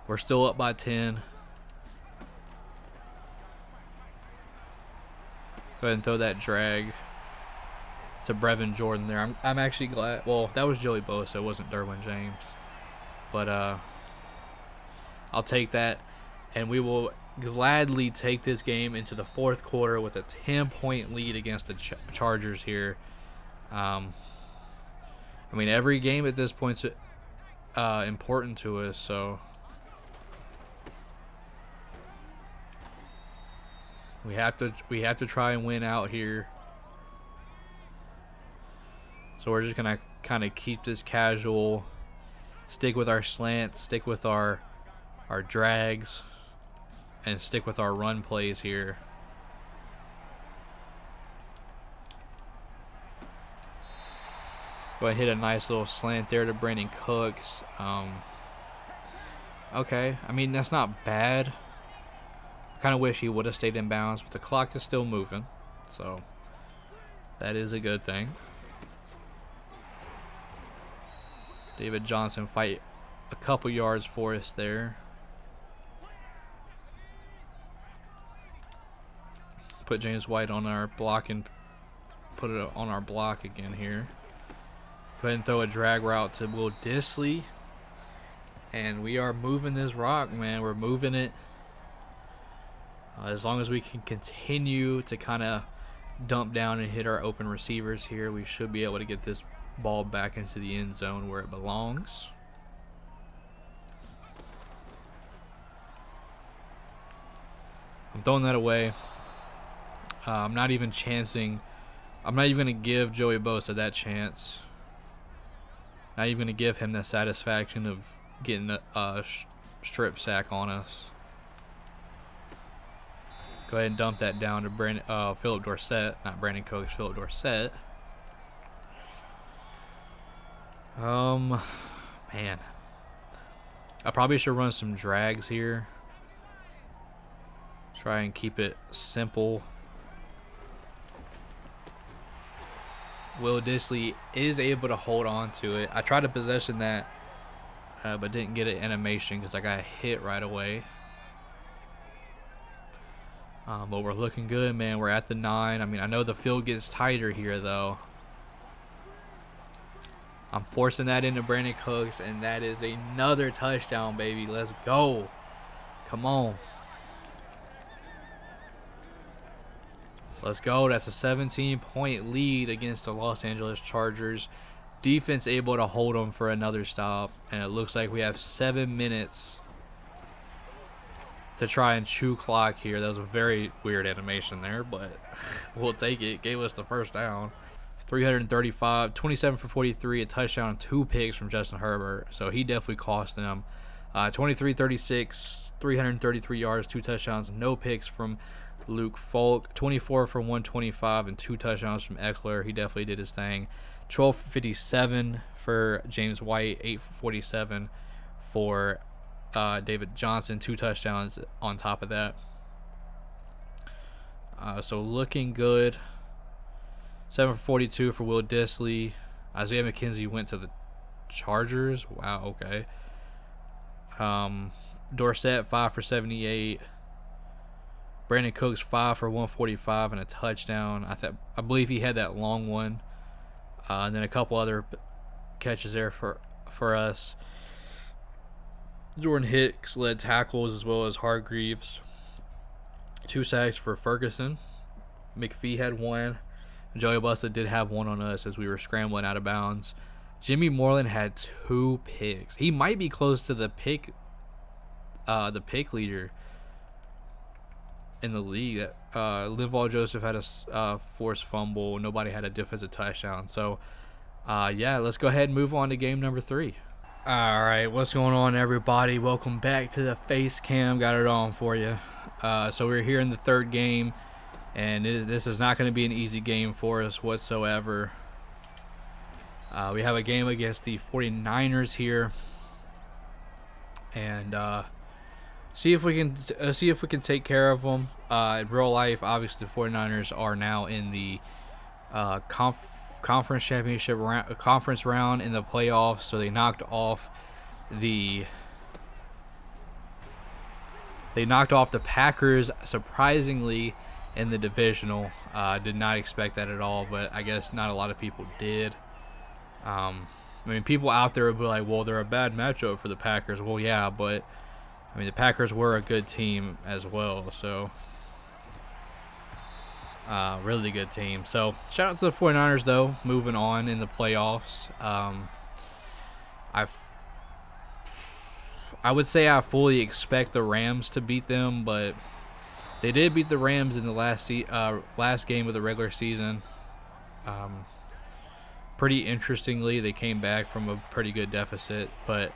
we're still up by 10. Go ahead and throw that drag to Brevin Jordan there. I'm actually glad. Well, that was Joey Bosa. It wasn't Derwin James. But I'll take that, and we will gladly take this game into the 4th quarter with a 10-point lead against the Chargers here. I mean, every game at this point's important to us, so we have to try and win out here. So we're just gonna kind of keep this casual, stick with our slants, stick with our drags, and stick with our run plays here. Go ahead and hit a nice little slant there to Brandon Cooks. Okay, I mean, that's not bad. I kind of wish he would have stayed in bounds, but the clock is still moving, so that is a good thing. David Johnson fight a couple yards for us there. Put James White on our block and put it on our block again here. Go ahead and throw a drag route to Will Disley. And we are moving this rock, man. We're moving it. As long as we can continue to kind of dump down and hit our open receivers here, we should be able to get this ball back into the end zone where it belongs. I'm throwing that away. I'm not even chancing. I'm not even going to give Joey Bosa that chance. Not even going to give him the satisfaction of getting a strip sack on us. Go ahead and dump that down to Philip Dorsett. Not Brandon Cooks, Philip Dorsett. Man. I probably should run some drags here. Try and keep it simple. Will Dissly is able to hold on to it. I tried to possession that, but didn't get an animation because I got hit right away. But we're looking good, man. We're at the 9. I mean, I know the field gets tighter here, though. I'm forcing that into Brandon Cooks, and that is another touchdown, baby. Let's go. Come on. Let's go. That's a 17-point lead against the Los Angeles Chargers. Defense able to hold them for another stop. And it looks like we have 7 minutes to try and chew clock here. That was a very weird animation there, but we'll take it. Gave us the first down. 335, 27 for 43, a touchdown, 2 picks from Justin Herbert. So he definitely cost them. 23-36, 333 yards, 2 touchdowns, no picks from Luke Falk. 24 for 125 and 2 touchdowns from Eckler. He definitely did his thing. 12 for 57 for James White. 8 for 47 for David Johnson. 2 touchdowns on top of that. So looking good. 7 for 42 for Will Dissly. Isaiah McKenzie went to the Chargers. Wow, okay. Dorsett, 5 for 78. Brandon Cooks, 5 for 145 and a touchdown. I believe he had that long one. And then a couple other catches there for us. Jordan Hicks led tackles as well as Hargreaves. 2 sacks for Ferguson. McPhee had 1. Joey Bosa did have 1 on us as we were scrambling out of bounds. Jimmy Moreland had 2 picks. He might be close to the pick leader in the league. Linval Joseph had a forced fumble. Nobody had a defensive touchdown. So, yeah, let's go ahead and move on to game number 3. All right, what's going on, everybody? Welcome back to the face cam. Got it on for you. So we're here in the 3rd game. And this is not going to be an easy game for us whatsoever. We have a game against the 49ers here, and see if we can take care of them. In real life, obviously, the 49ers are now in the conference championship conference round in the playoffs. So they knocked off the Packers surprisingly in the divisional. Did not expect that at all, but I guess not a lot of people did. I mean, people out there would be like, well, they're a bad matchup for the Packers. Well, yeah, but I mean, the Packers were a good team as well, so really good team. So shout out to the 49ers, though, moving on in the playoffs. I would say I fully expect the Rams to beat them, but they did beat the Rams in the last game of the regular season. Pretty interestingly, they came back from a pretty good deficit. But,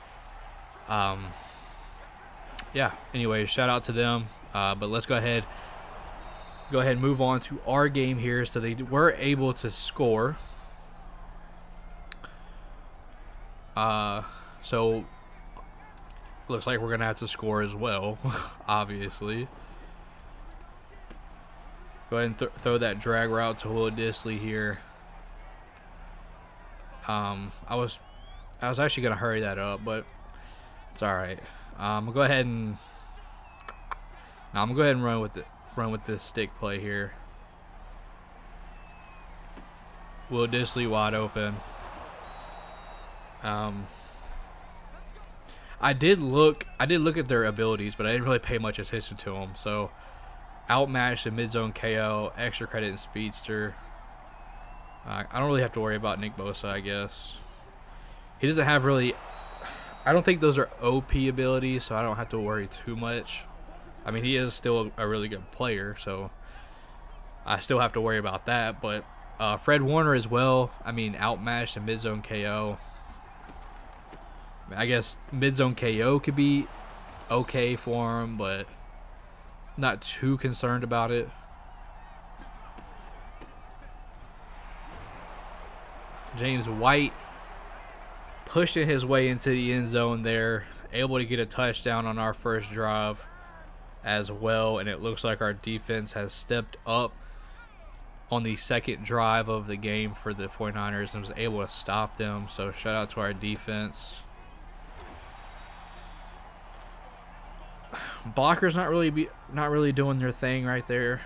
yeah, anyway, shout out to them. But let's go ahead and move on to our game here. So they were able to score. So looks like we're going to have to score as well, obviously. Go ahead and throw that drag route to Will Dissly here. I was actually gonna hurry that up, but it's all right. I'm gonna go ahead and run with this stick play here. Will Dissly wide open. I did look at their abilities, but I didn't really pay much attention to them. So, outmatched in mid-zone KO, extra credit in speedster. I don't really have to worry about Nick Bosa, I guess. He doesn't have really... I don't think those are OP abilities, so I don't have to worry too much. I mean, he is still a really good player, so I still have to worry about that. But Fred Warner as well. I mean, outmatched in mid-zone KO. I guess mid-zone KO could be okay for him, but not too concerned about it. James White pushing his way into the end zone there, able to get a touchdown on our first drive as well, and it looks like our defense has stepped up on the second drive of the game for the 49ers and was able to stop them. So shout out to our defense. Blockers not really doing their thing right there.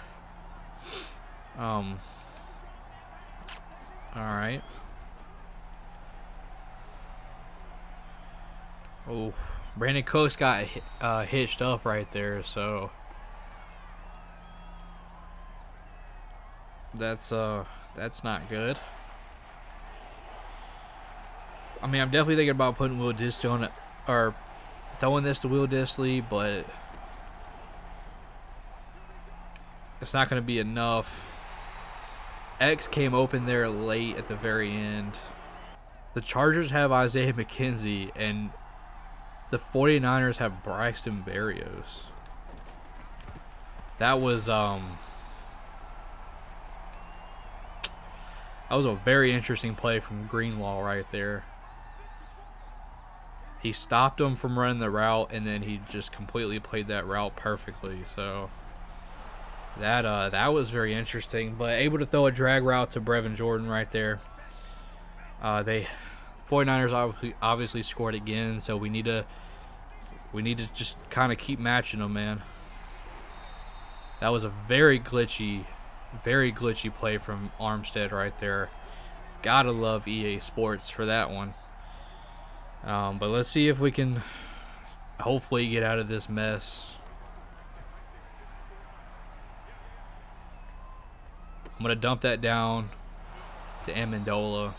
All right. Oh, Brandon Cooks got hitched up right there, so that's not good. I mean, I'm definitely thinking about putting Will Dissly on it, or throwing this to Will Dissly, but it's not going to be enough. X came open there late at the very end. The Chargers have Isaiah McKenzie, and the 49ers have Braxton Berrios. That was a very interesting play from Greenlaw right there. He stopped him from running the route, and then he just completely played that route perfectly. So that was very interesting. But able to throw a drag route to Brevin Jordan right there. They 49ers obviously scored again, so we need to just kind of keep matching them, man. That was a very glitchy play from Armstead right there. Gotta love EA Sports for that one. But let's see if we can hopefully get out of this mess. I'm going to dump that down to Amendola.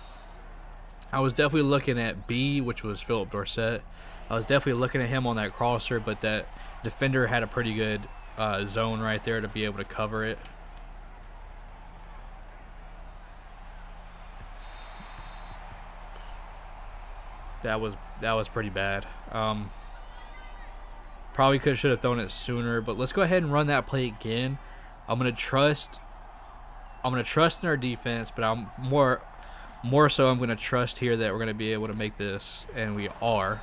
I was definitely looking at B, which was Philip Dorsett. I was definitely looking at him on that crosser, but that defender had a pretty good zone right there to be able to cover it. That was pretty bad. Probably should have thrown it sooner, but let's go ahead and run that play again. I'm gonna trust in our defense, but I'm more so I'm gonna trust here that we're gonna be able to make this, and we are.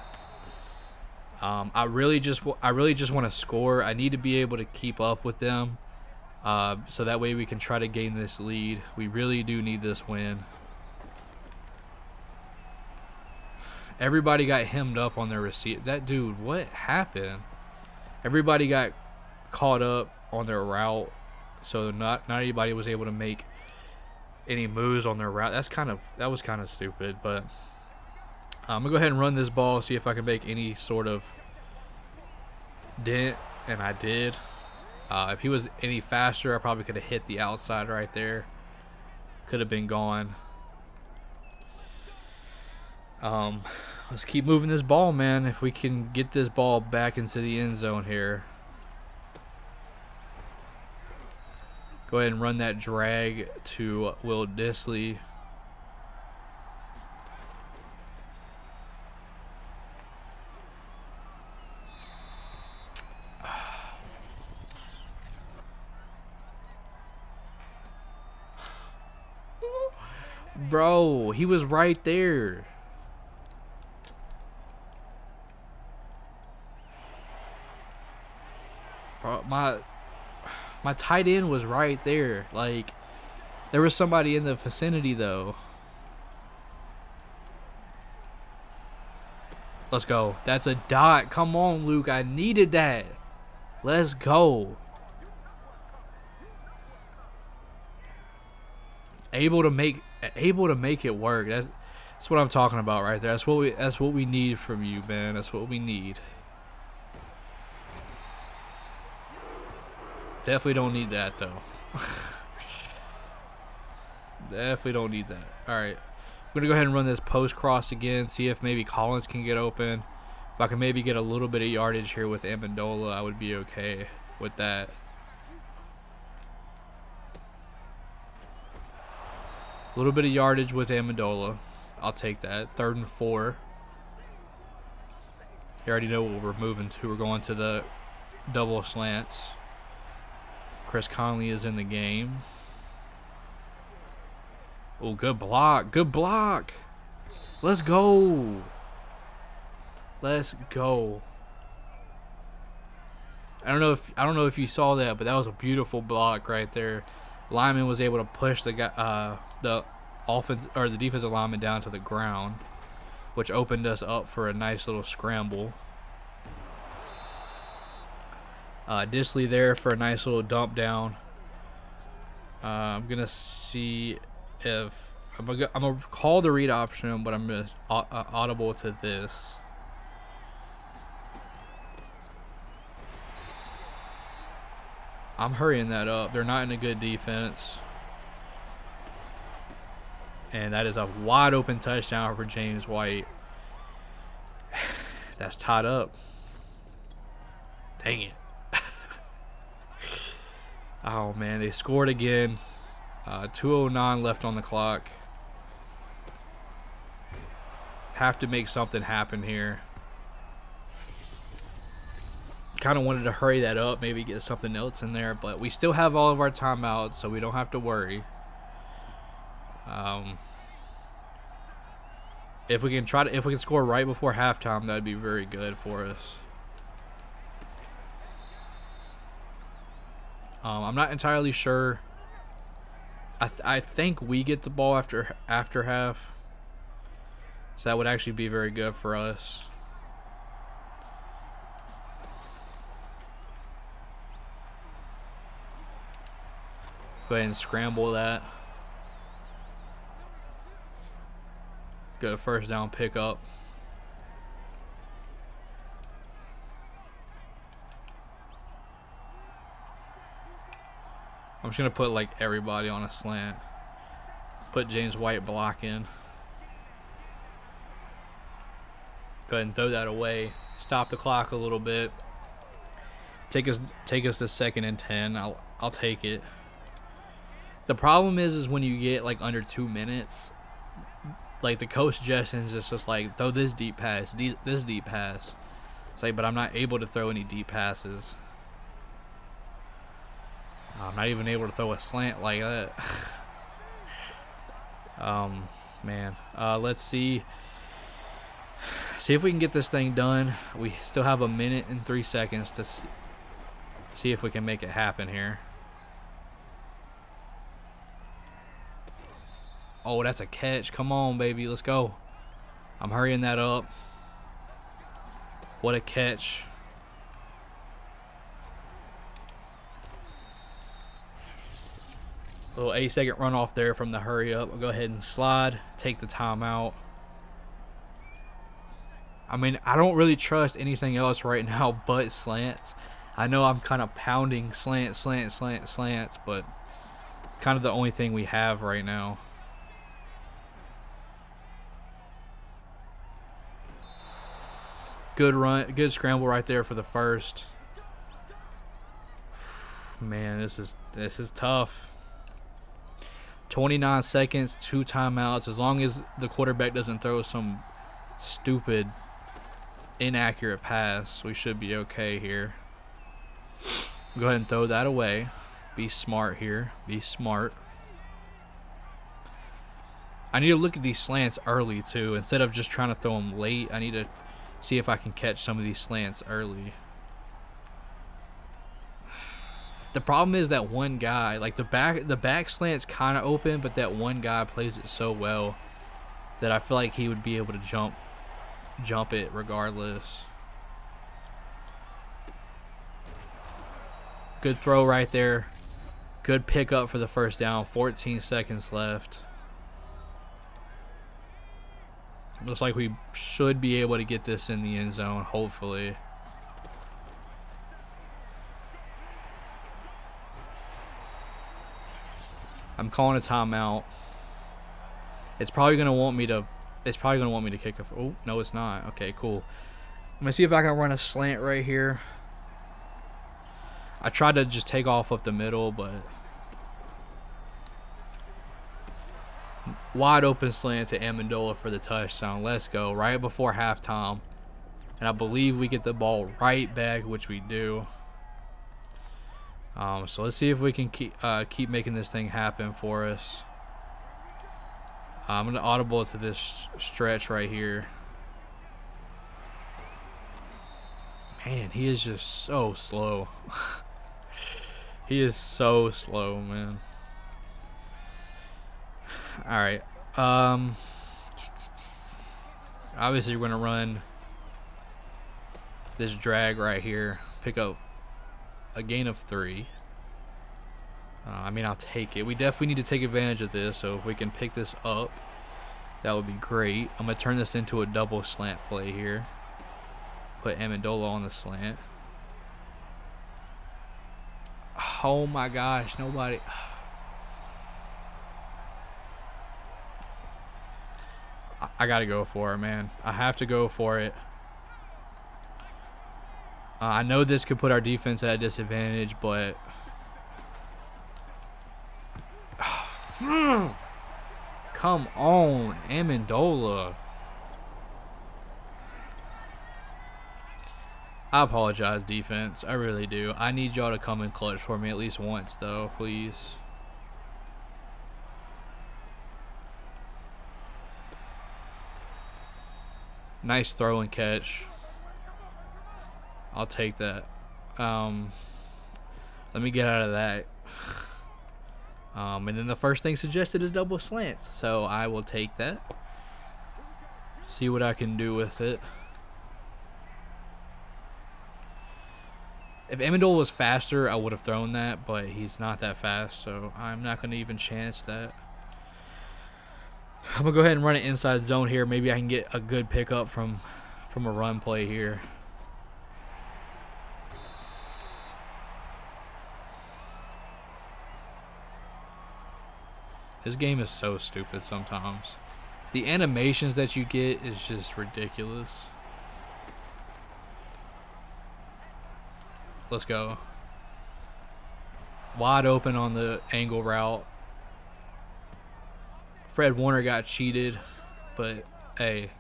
I really just want to score. I need to be able to keep up with them, so that way we can try to gain this lead. We really do need this win. Everybody got hemmed up on their receipt. That dude, what happened? Everybody got caught up on their route, so not anybody was able to make any moves on their route. That was kind of stupid, but I'm gonna go ahead and run this ball, see if I can make any sort of dent, and I did. If he was any faster, I probably could have hit the outside right there. Could have been gone. Let's keep moving this ball, man. If we can get this ball back into the end zone here. Go ahead and run that drag to Will Dissly. Bro, he was right there. Bro, my tight end was right there. Like, there was somebody in the vicinity, though. Let's go. That's a dot. Come on, Luke. I needed that. Let's go. Able to make it work. That's what I'm talking about right there. That's what we need from you, man. That's what we need. Definitely don't need that, though. Definitely don't need that. Alright. I'm going to go ahead and run this post cross again. See if maybe Collins can get open. If I can maybe get a little bit of yardage here with Amendola, I would be okay. with that. A little bit of yardage with Amendola. I'll take that. 3rd and 4. You already know what we're moving to. We're going to the double slants. Chris Conley is in the game. Oh, good block. Good block. Let's go. Let's go. I don't know if you saw that, but that was a beautiful block right there. Lineman was able to push the guy, the defensive lineman down to the ground, which opened us up for a nice little scramble. Disley there for a nice little dump down. I'm gonna see if I'm gonna call the read option, but I'm gonna audible to this. I'm hurrying that up. They're not in a good defense. And that is a wide open touchdown for James White. That's tied up. Dang it. Oh, man. They scored again. 2:09 left on the clock. Have to make something happen here. Kind of wanted to hurry that up, maybe get something else in there, but we still have all of our timeouts, so we don't have to worry. If we can score right before halftime, that'd be very good for us. I'm not entirely sure. I think we get the ball after half, so that would actually be very good for us. Go ahead and scramble that. Go to 1st down pickup. I'm just going to put like everybody on a slant. Put James White blocking. Go ahead and throw that away. Stop the clock a little bit. Take us to 2nd and 10. I'll take it. The problem is when you get like under 2 minutes, like the coach suggestions is just like throw this deep pass, this deep pass. It's like, but I'm not able to throw any deep passes. I'm not even able to throw a slant like that. Man. Let's see if we can get this thing done. We still have 1 minute and 3 seconds to see if we can make it happen here. Oh, that's a catch. Come on, baby. Let's go. I'm hurrying that up. What a catch. Little 8-second run off there from the hurry up. I'll go ahead and slide. Take the timeout. I mean, I don't really trust anything else right now but slants. I know I'm kind of pounding slants, but it's kind of the only thing we have right now. Good run, good scramble right there for the first. Man, this is tough. 29 seconds, 2 timeouts. As long as the quarterback doesn't throw some stupid, inaccurate pass, we should be okay here. Go ahead and throw that away. Be smart here. Be smart. I need to look at these slants early too. Instead of just trying to throw them late, I need to see if I can catch some of these slants early. The problem is that one guy, like the back slant's kind of open, but that one guy plays it so well that I feel like he would be able to jump it regardless. Good throw right there. Good pickup for the first down. 14 seconds left. Looks like we should be able to get this in the end zone, hopefully. I'm calling a timeout. It's probably gonna want me to kick a. Oh no, it's not. Okay, cool. I'm gonna see if I can run a slant right here. I tried to just take off up the middle, but wide open slant to Amendola for the touchdown. Let's go. Right before halftime. And I believe we get the ball right back, which we do. So let's see if we can keep making this thing happen for us. I'm going to audible to this stretch right here. Man, he is just so slow. He is so slow, man. Alright. Obviously, we're going to run this drag right here. Pick up a gain of 3. I mean, I'll take it. We definitely need to take advantage of this. So if we can pick this up, that would be great. I'm going to turn this into a double slant play here. Put Amendola on the slant. Oh my gosh, nobody. I gotta go for it, man. I have to go for it. I know this could put our defense at a disadvantage, but come on, Amendola. I apologize, defense. I really do. I need y'all to come in clutch for me at least once, though, please. Nice throw and catch. I'll take that. Let me get out of that. And then the first thing suggested is double slants, so I will take that. See what I can do with it. If Amendola was faster, I would have thrown that, but he's not that fast, so I'm not going to even chance that. I'm going to go ahead and run an inside zone here. Maybe I can get a good pickup from a run play here. This game is so stupid sometimes. The animations that you get is just ridiculous. Let's go. Wide open on the angle route. Fred Warner got cheated, but hey,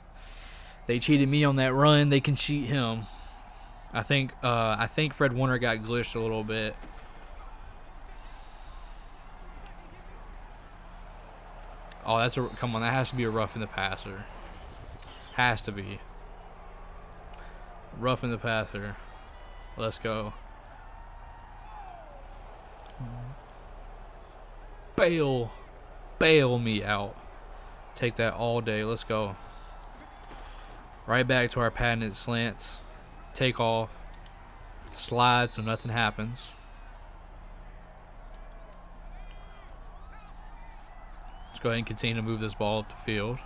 they cheated me on that run. They can cheat him. I think Fred Warner got glitched a little bit. Oh, that's a come on. That has to be a rough in the passer. Has to be rough in the passer. Let's go. Bail me out. Take that all day. Let's go. Right back to our patented slants. Take off. Slide so nothing happens. Let's go ahead and continue to move this ball up the field.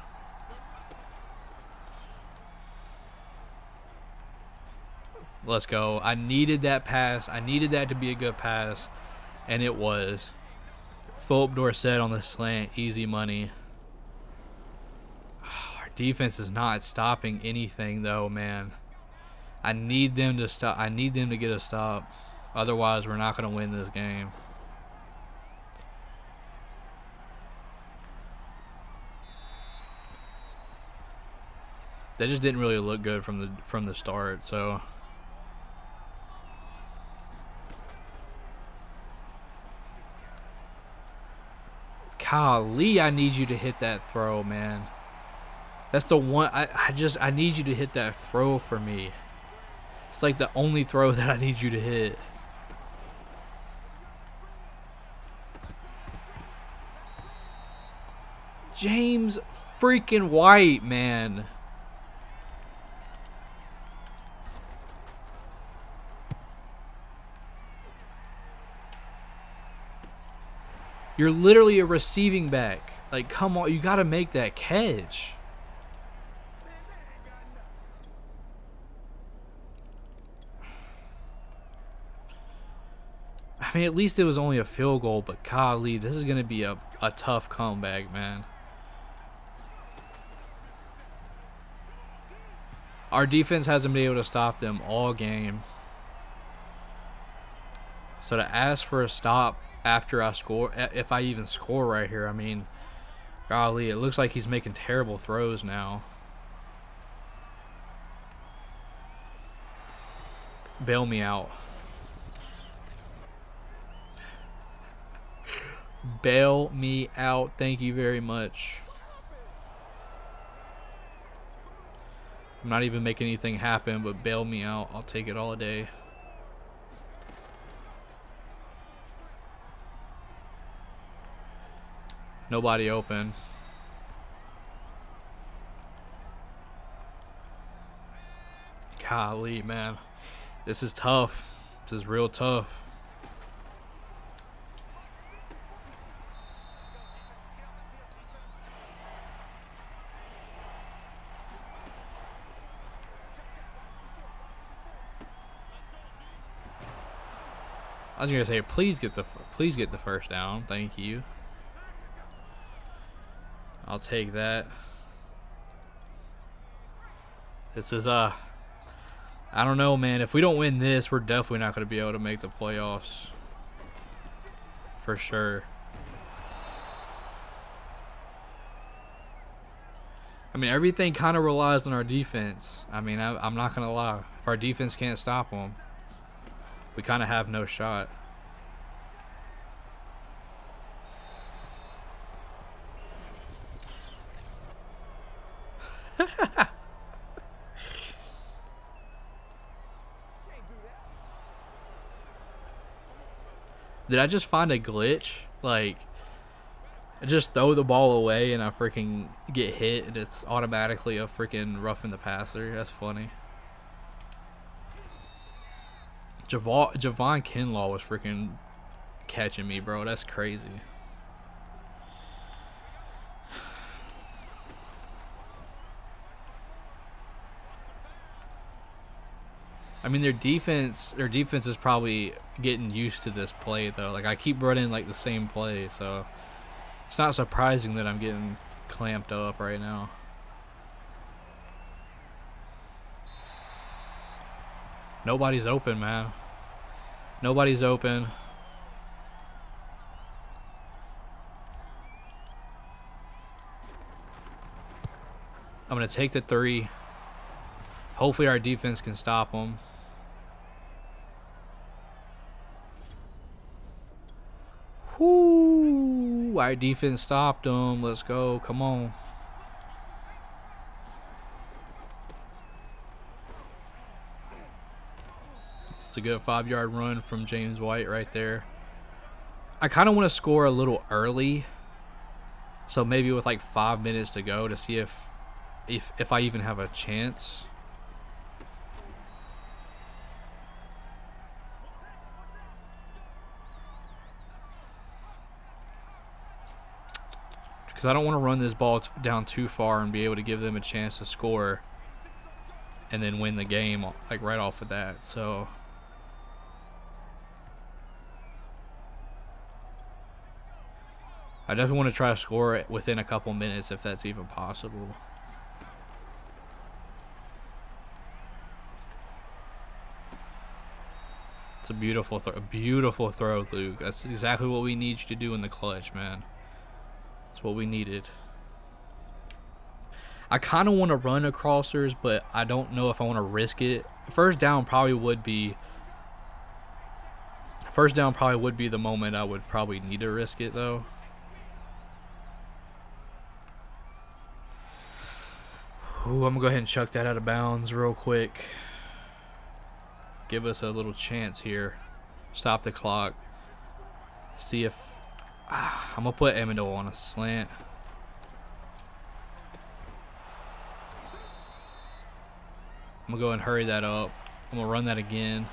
Let's go. I needed that pass. I needed that to be a good pass, and it was. Philip Dorsett on the slant. Easy money. Our defense is not stopping anything, though, man. I need them to stop. I need them to get a stop. Otherwise, we're not going to win this game. They just didn't really look good from the start, so. Golly, I need you to hit that throw, man. That's the one. I need you to hit that throw for me. It's like the only throw that I need you to hit. James freaking White, man. You're literally a receiving back. Like, come on, you got to make that catch. I mean, at least it was only a field goal, but golly, this is going to be a tough comeback, man. Our defense hasn't been able to stop them all game. So to ask for a stop after I score, if I even score right here, I mean, golly, it looks like he's making terrible throws now. Bail me out. Bail me out. Thank you very much. I'm not even making anything happen, but bail me out. I'll take it all day. Nobody open. Golly, man. This is tough. This is real tough. I was gonna say, please get the first down. Thank you. I'll take that. This is I don't know, man. If we don't win this, we're definitely not going to be able to make the playoffs. For sure. I mean, everything kind of relies on our defense. I mean, I'm not going to lie. If our defense can't stop them, we kind of have no shot. Did I just find a glitch? Like, I just throw the ball away and I freaking get hit and it's automatically a freaking roughing the passer. That's funny. Javon Kinlaw was freaking catching me, bro. That's crazy. I mean, their defense is probably getting used to this play though. Like, I keep running like the same play, so it's not surprising that I'm getting clamped up right now. Nobody's open, man. Nobody's open. I'm gonna take the 3. Hopefully our defense can stop them. Whoo! Our defense stopped them. Let's go. Come on. It's a good 5-yard run from James White right there. I kind of want to score a little early. So maybe with like 5 minutes to go to see if I even have a chance. Because I don't want to run this ball down too far and be able to give them a chance to score and then win the game like right off of that. So I definitely want to try to score it within a couple minutes if that's even possible. It's a beautiful throw, Luke. That's exactly what we need you to do in the clutch, man. That's what we needed. I kind of want to run a crossers, but I don't know if I want to risk it. First down probably would be the moment I would probably need to risk it, though. Ooh, I'm going to go ahead and chuck that out of bounds real quick. Give us a little chance here. Stop the clock. See if... I'm going to put Amendola on a slant. I'm going to go and hurry that up. I'm going to run that again.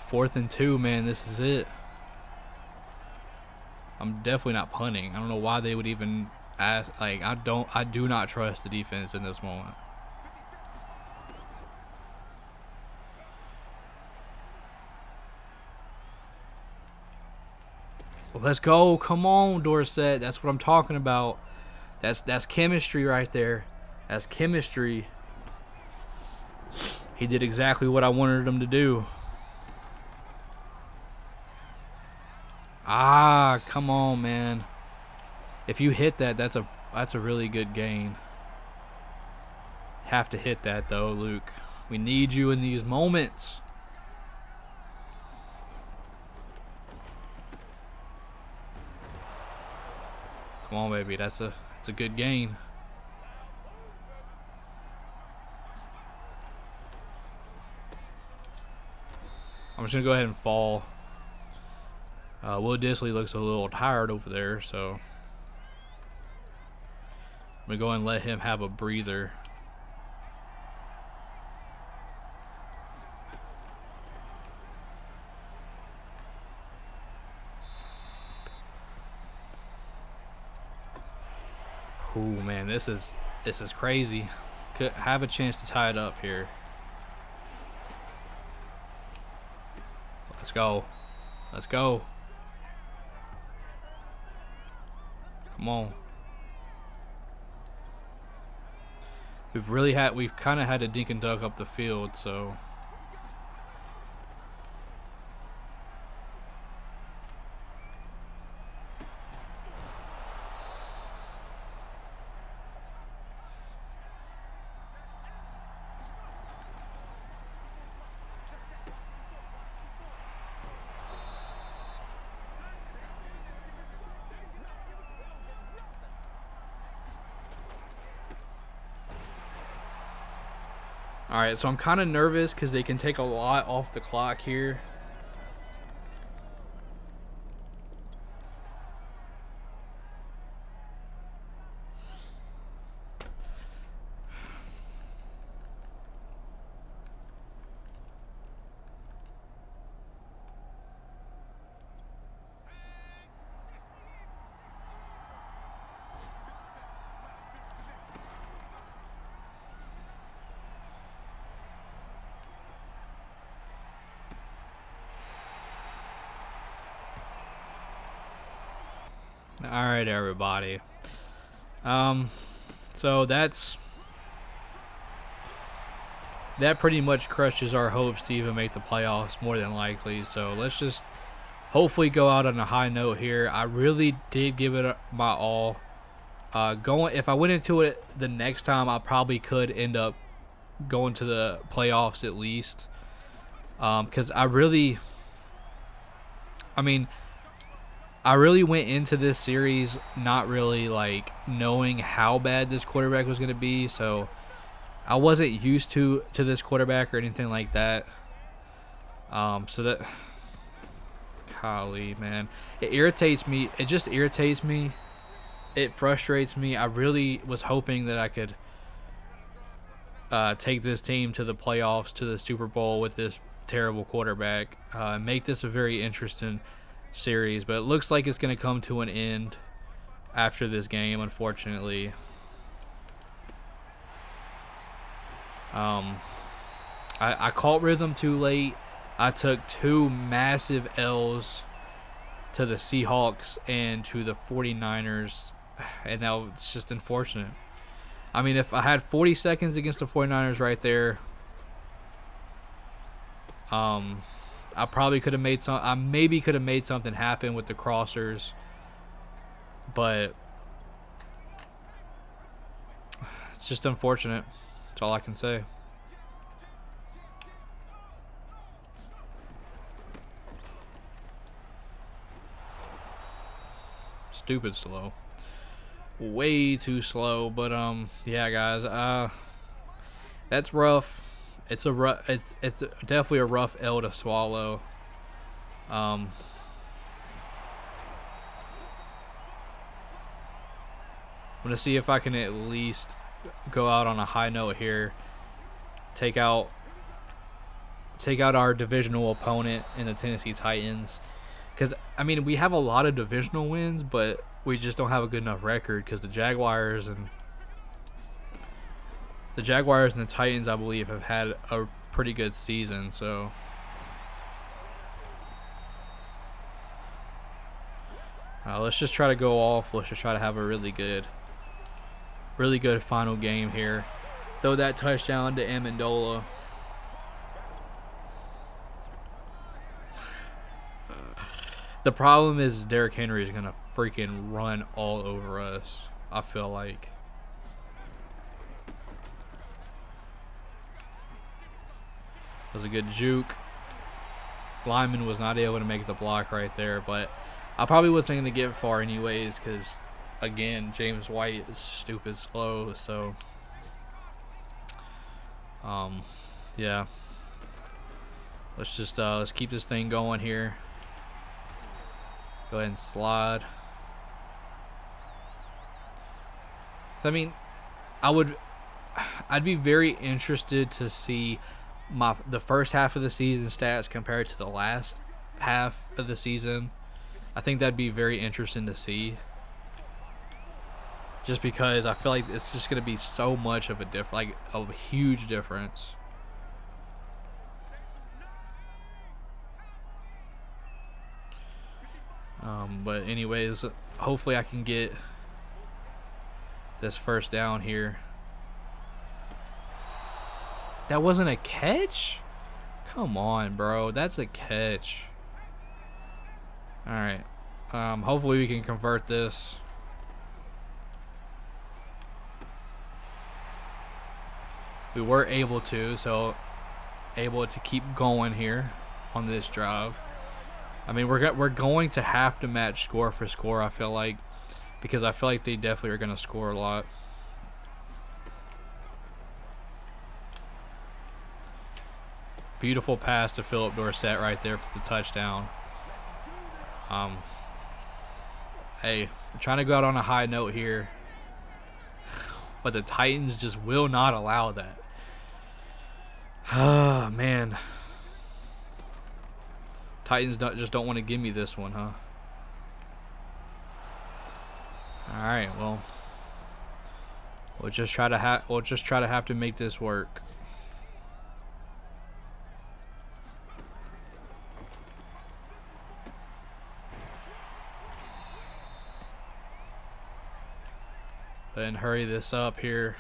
Fourth and 2, man. This is it. I'm definitely not punting. I don't know why they would even ask. Like, I do not trust the defense in this moment. Well, let's go. Come on, Dorsett. That's what I'm talking about. That's chemistry right there. That's chemistry. He did exactly what I wanted him to do. Ah, come on, man. If you hit that, that's a really good gain. Have to hit that though, Luke. We need you in these moments. Come on, baby. That's a good gain. I'm just gonna go ahead and fall. Will Disley looks a little tired over there, so I'm gonna go and let him have a breather. Oh man, this is crazy. Could have a chance to tie it up here. Let's go. Let's go. Come on. We've kind of had to dink and dunk up the field, so. Alright, so I'm kind of nervous because they can take a lot off the clock here. Alright, everybody. So that pretty much crushes our hopes to even make the playoffs, more than likely. So let's just hopefully go out on a high note here. I really did give it my all. If I went into it the next time, I probably could end up going to the playoffs at least. Because I really went into this series not really like knowing how bad this quarterback was going to be, so I wasn't used to this quarterback or anything like that. So that, golly, man, it irritates me. It just irritates me. It frustrates me. I really was hoping that I could take this team to the playoffs, to the Super Bowl with this terrible quarterback, make this a very interesting series, but it looks like it's going to come to an end after this game, unfortunately. I caught rhythm too late. I took 2 massive L's to the Seahawks and to the 49ers, and that was just unfortunate. I mean, if I had 40 seconds against the 49ers right there, I probably could have made I maybe could have made something happen with the crossers, but it's just unfortunate. That's all I can say. Stupid slow. Way too slow, but yeah, guys, that's rough. It's definitely a rough L to swallow. I'm gonna see if I can at least go out on a high note here. Take out our divisional opponent in the Tennessee Titans, because I mean we have a lot of divisional wins, but we just don't have a good enough record because the Jaguars and the Titans, I believe, have had a pretty good season. So let's just try to go off. Let's just try to have a really good Really good final game here. Throw that touchdown to Amendola. The problem is Derrick Henry is going to freaking run all over us, I feel like. That was a good juke. Lyman was not able to make the block right there, but I probably wasn't going to get far anyways because, again, James White is stupid slow, so yeah. Let's keep this thing going here. Go ahead and slide. So, I mean, I'd be very interested to see the first half of the season stats compared to the last half of the season. I think that'd be very interesting to see. Just because I feel like it's just going to be so much of a huge difference. But anyways, hopefully I can get this first down here. That wasn't a catch? Come on, bro. That's a catch. Alright. Hopefully we can convert this. We were able to, so able to keep going here on this drive. I mean, we're going to have to match score for score, I feel like, because I feel like they definitely are going to score a lot. Beautiful pass to Philip Dorsett right there for the touchdown. Hey, we're trying to go out on a high note here, but the Titans just will not allow that. Ah, man. Titans just don't want to give me this one, huh? All right, well, we'll just try to have to make this work. And hurry this up here.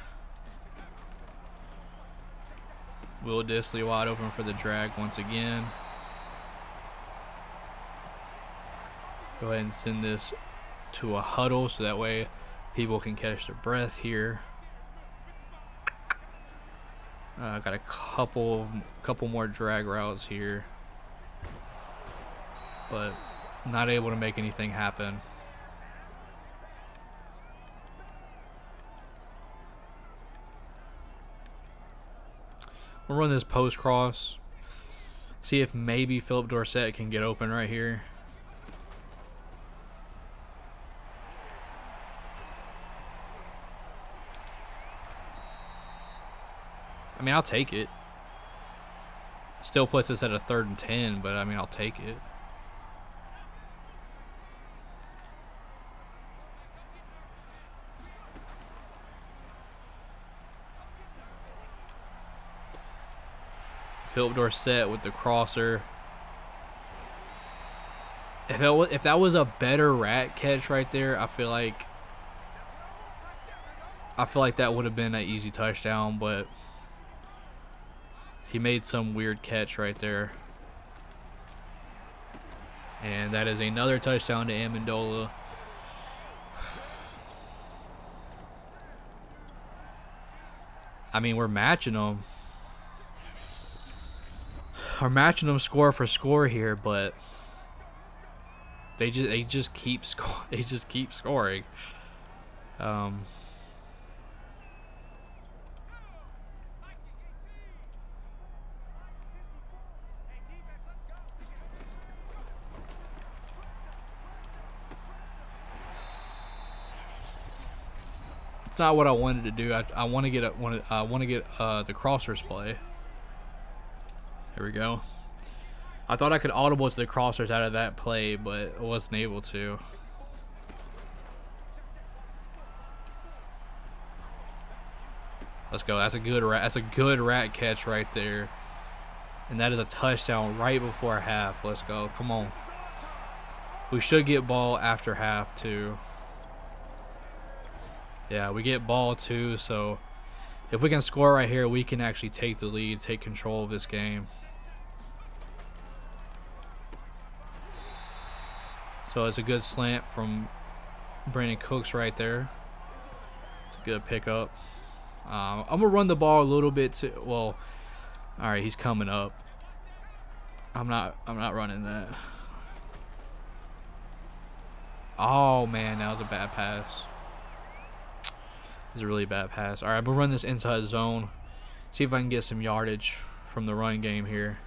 Will Dissly wide open for the drag once again. Go ahead and send this to a huddle so that way people can catch their breath here. Got a couple more drag routes here, but not able to make anything happen. We'll run this post cross. See if maybe Philip Dorsett can get open right here. I mean, I'll take it. Still puts us at a 3rd and 10, but I mean, I'll take it. Philip Dorsett with the crosser. If that was a better rat catch right there, I feel like that would have been an easy touchdown, but he made some weird catch right there. And that is another touchdown to Amendola. I mean, we're matching them. We're matching them score for score here, but they just keep scoring. It's not what I wanted to do. I want to get the crossers play. There we go. I thought I could audible to the crossers out of that play, but I wasn't able to. Let's go. That's a good rat catch right there. And that is a touchdown right before half. Let's go. Come on. We should get ball after half too. Yeah, we get ball too, so if we can score right here, we can actually take the lead, take control of this game. So it's a good slant from Brandon Cooks right there. It's a good pickup. I'm gonna run the ball a little bit too. Well, all right, he's coming up. I'm not running that. Oh man, that was a bad pass. It was a really bad pass. All right, I'm gonna run this inside zone. See if I can get some yardage from the run game here.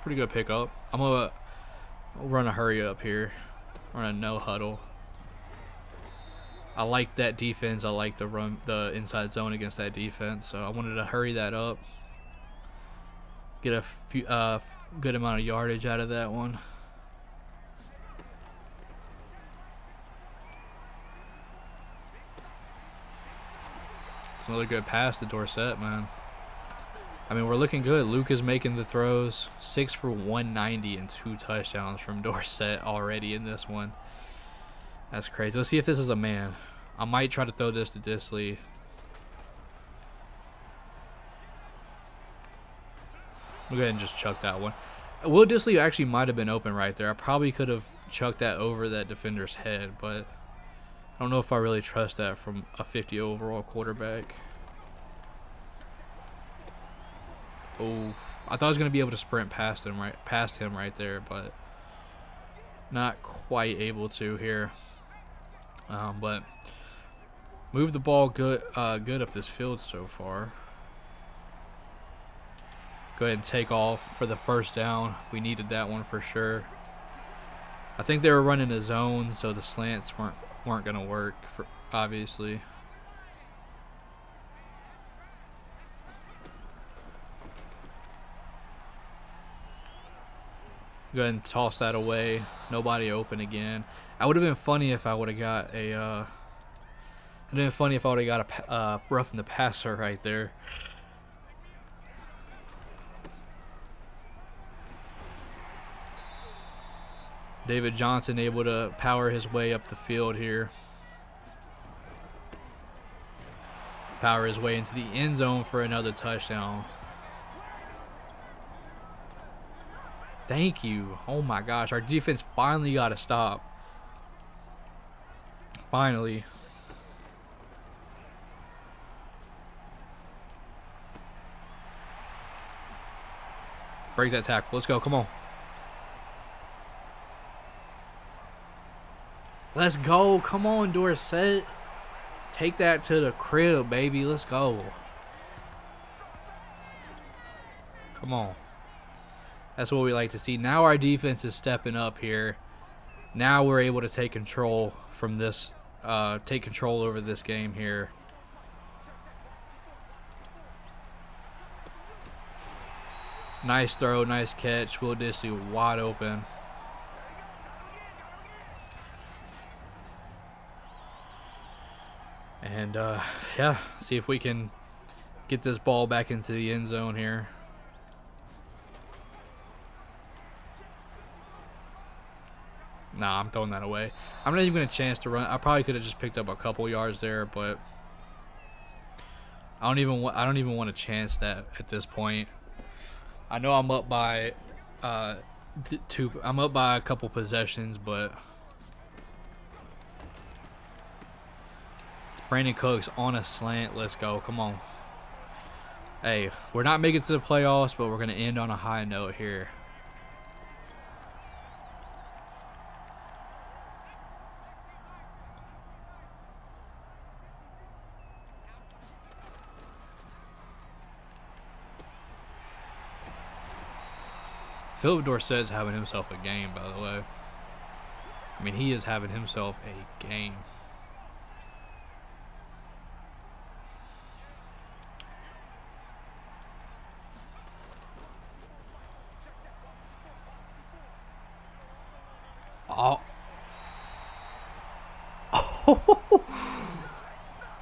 Pretty good pickup. I'm gonna run a hurry up here. Run a no huddle. I like that defense. I like the inside zone against that defense. So I wanted to hurry that up. Get a few, good amount of yardage out of that one. It's another good pass to Dorsett, man. I mean, we're looking good. Luke is making the throws. 6 for 190 and 2 touchdowns from Dorsett already in this one. That's crazy. Let's see if this is a man. I might try to throw this to Disley. We'll go ahead and just chuck that one. Will Disley actually might have been open right there. I probably could have chucked that over that defender's head, but I don't know if I really trust that from a 50 overall quarterback. Oh, I thought I was gonna be able to sprint past him right there, but not quite able to here. But move the ball good up this field so far. Go ahead and take off for the first down. We needed that one for sure. I think they were running a zone, so the slants weren't gonna work obviously. Go ahead and toss that away. Nobody open again. I would have been funny if I would have got a. It'd have been funny if I would have got a roughing the passer right there. David Johnson able to power his way up the field here. Power his way into the end zone for another touchdown. Thank you. Oh my gosh, our defense finally got to stop. Finally. Break that tackle. Let's go. Come on. Let's go. Come on, Dorsett. Take that to the crib, baby. Let's go. Come on. That's what we like to see. Now our defense is stepping up here. Now we're able to take control from this, take control over this game here. Nice throw, nice catch. Will Disley wide open. And, yeah, see if we can get this ball back into the end zone here. Nah, I'm throwing that away. I'm not even going to chance to run. I probably could have just picked up a couple yards there, but I don't even want to chance that at this point. I know I'm up by I'm up by a couple possessions, but it's Brandon Cooks on a slant. Let's go. Come on. Hey, we're not making it to the playoffs, but we're going to end on a high note here. Philip Dorsett's having himself a game, by the way. I mean, he is having himself a game. Oh.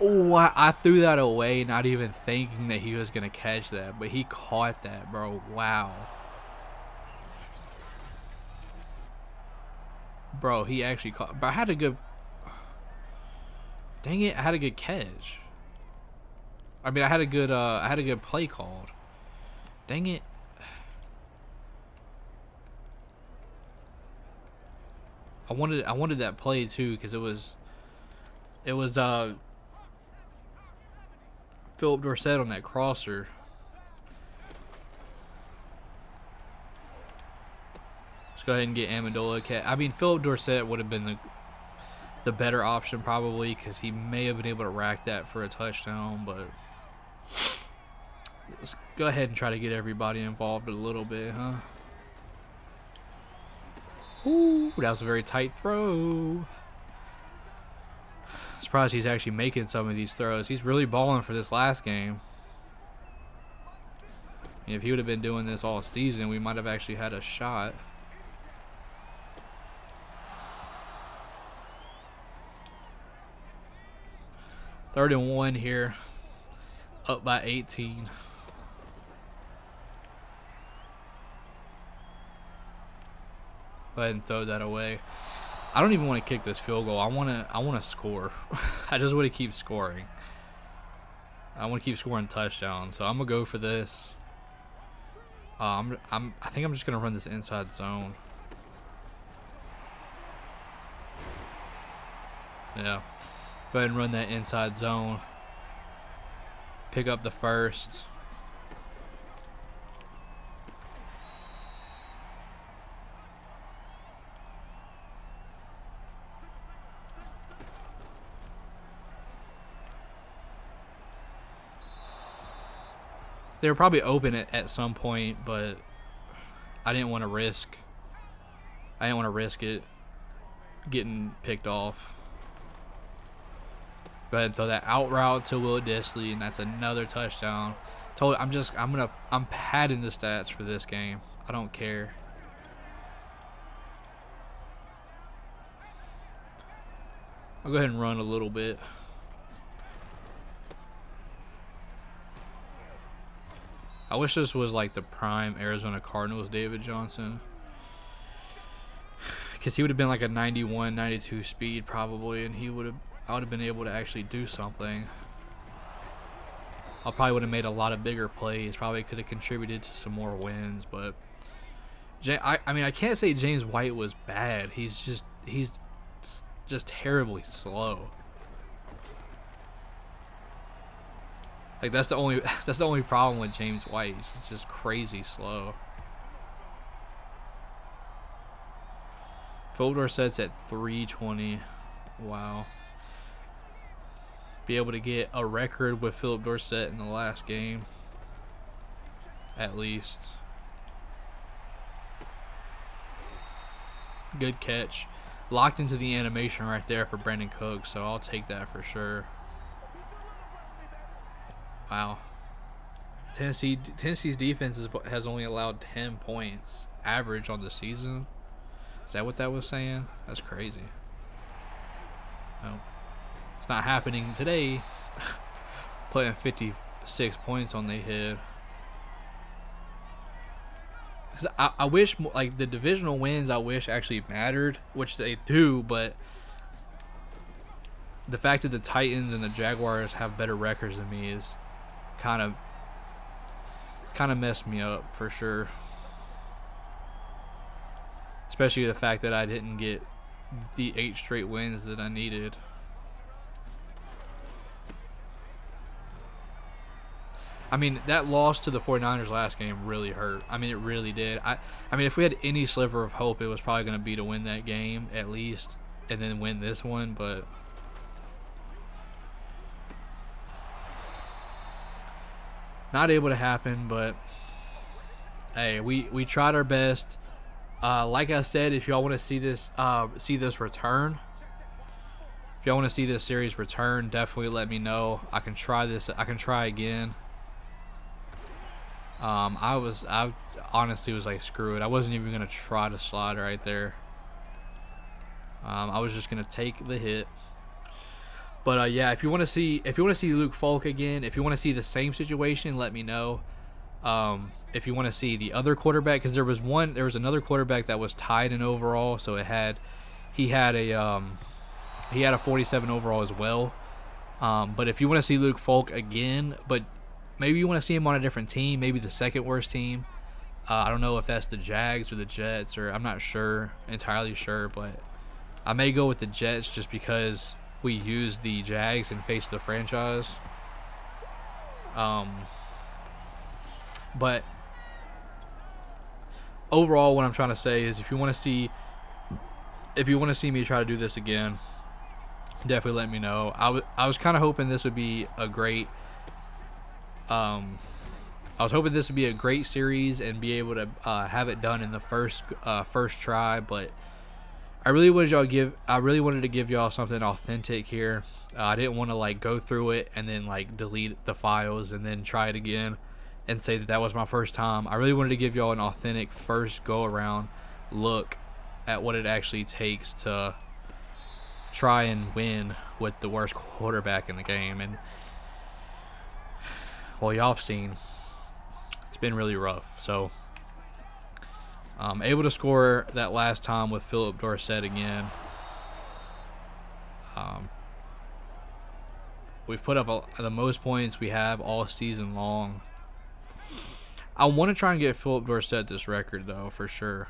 Oh, I threw that away, not even thinking that he was going to catch that. But he caught that, bro. Wow. Bro, he actually caught. But I had a good. Dang it! I had a good catch. I mean, I had a good play called. Dang it! I wanted that play too because it was Philip Dorsett on that crosser. Let's go ahead and get Amendola. I mean, Philip Dorsett would have been the better option probably because he may have been able to rack that for a touchdown, but let's go ahead and try to get everybody involved a little bit, huh? Ooh, that was a very tight throw. Surprised he's actually making some of these throws. He's really balling for this last game. If he would have been doing this all season, we might have actually had a shot. Third and 1 here. Up by 18. Go ahead and throw that away. I don't even want to kick this field goal. I want to score. I just want to keep scoring. I want to keep scoring touchdowns. So I'm gonna go for this. I think I'm just gonna run this inside zone. Yeah. Go ahead and run that inside zone. Pick up the first. They were probably open at some point, but I didn't want to risk. I didn't want to risk it getting picked off. Go ahead and throw that out route to Will Disley, and that's another touchdown. I'm padding the stats for this game. I don't care. I'll go ahead and run a little bit. I wish this was like the prime Arizona Cardinals David Johnson, because he would have been like a 91, 92 speed probably, and I would have been able to actually do something. I probably would have made a lot of bigger plays. Probably could have contributed to some more wins, but I mean, I can't say James White was bad. He's just terribly slow. Like that's the only problem with James White. He's just crazy slow. Philip Dorsett's at 320. Wow. Be able to get a record with Philip Dorsett in the last game, at least. Good catch. Locked into the animation right there for Brandon Cooks, so I'll take that for sure. Wow. Tennessee's defense has only allowed 10 points average on the season. Is that what that was saying? That's crazy. No, it's not happening today. Putting 56 points on the head. Cause I wish, like, the divisional wins I wish actually mattered, which they do, but the fact that the Titans and the Jaguars have better records than me is kind of messed me up for sure. Especially the fact that I didn't get the 8 straight wins that I needed. I mean, that loss to the 49ers last game really hurt. I mean, it really did. I mean, if we had any sliver of hope, it was probably going to be to win that game at least and then win this one, but not able to happen. But hey, we tried our best. Like I said, if y'all want to see this return, if y'all want to see this series return, definitely let me know. I can try this. I can try again. I honestly was like, screw it. I wasn't even gonna try to slide right there. I was just gonna take the hit. But yeah, if you want to see Luke Falk again, if you want to see the same situation, let me know. If you want to see the other quarterback, because there was another quarterback that was tied in overall, so it had he had a 47 overall as well. But if you want to see Luke Falk again, but maybe you want to see him on a different team, maybe the second worst team. I don't know if that's the Jags or the Jets, or I'm not entirely sure, but I may go with the Jets just because we use the Jags and face the franchise. But overall, what I'm trying to say is, if you want to see me try to do this again, definitely let me know. I was kind of hoping this would be a great series and be able to have it done in the first try, but I really wanted to give y'all something authentic here. I didn't want to like go through it and then like delete the files and then try it again and say that was my first time. I really wanted to give y'all an authentic first go around look at what it actually takes to try and win with the worst quarterback in the game. And well, y'all have seen it's been really rough. So able to score that last time with Philip Dorsett again. We've put up the most points we have all season long. I want to try and get Philip Dorsett this record, though, for sure.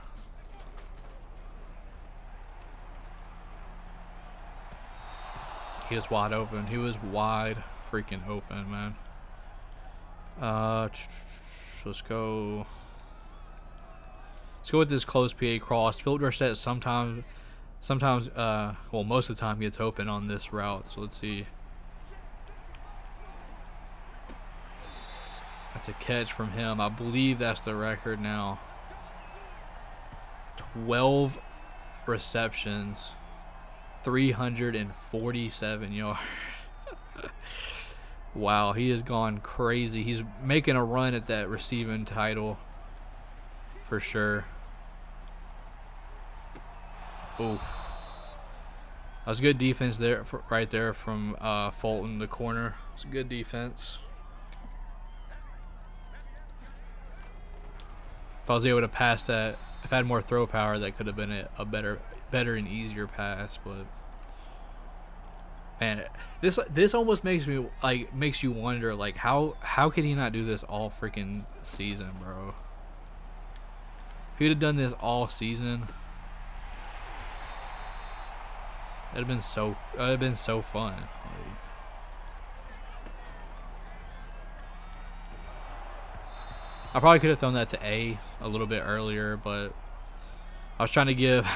He was wide open. He was wide freaking open, man. Let's go. Let's go with this close PA cross. Philip Dorsett sometimes, well, most of the time gets open on this route. So let's see. That's a catch from him. I believe that's the record now. 12 receptions, 347 yards. Wow, he has gone crazy. He's making a run at that receiving title for sure. Oof. That was good defense there, right there from Fulton, the corner. It's a good defense. If I was able to pass that, if I had more throw power, that could have been a better and easier pass. But man, this almost makes you wonder, like, how could he not do this all freaking season, bro? If he'd have done this all season, it'd have been so fun. I probably could have thrown that to A little bit earlier, but I was trying to give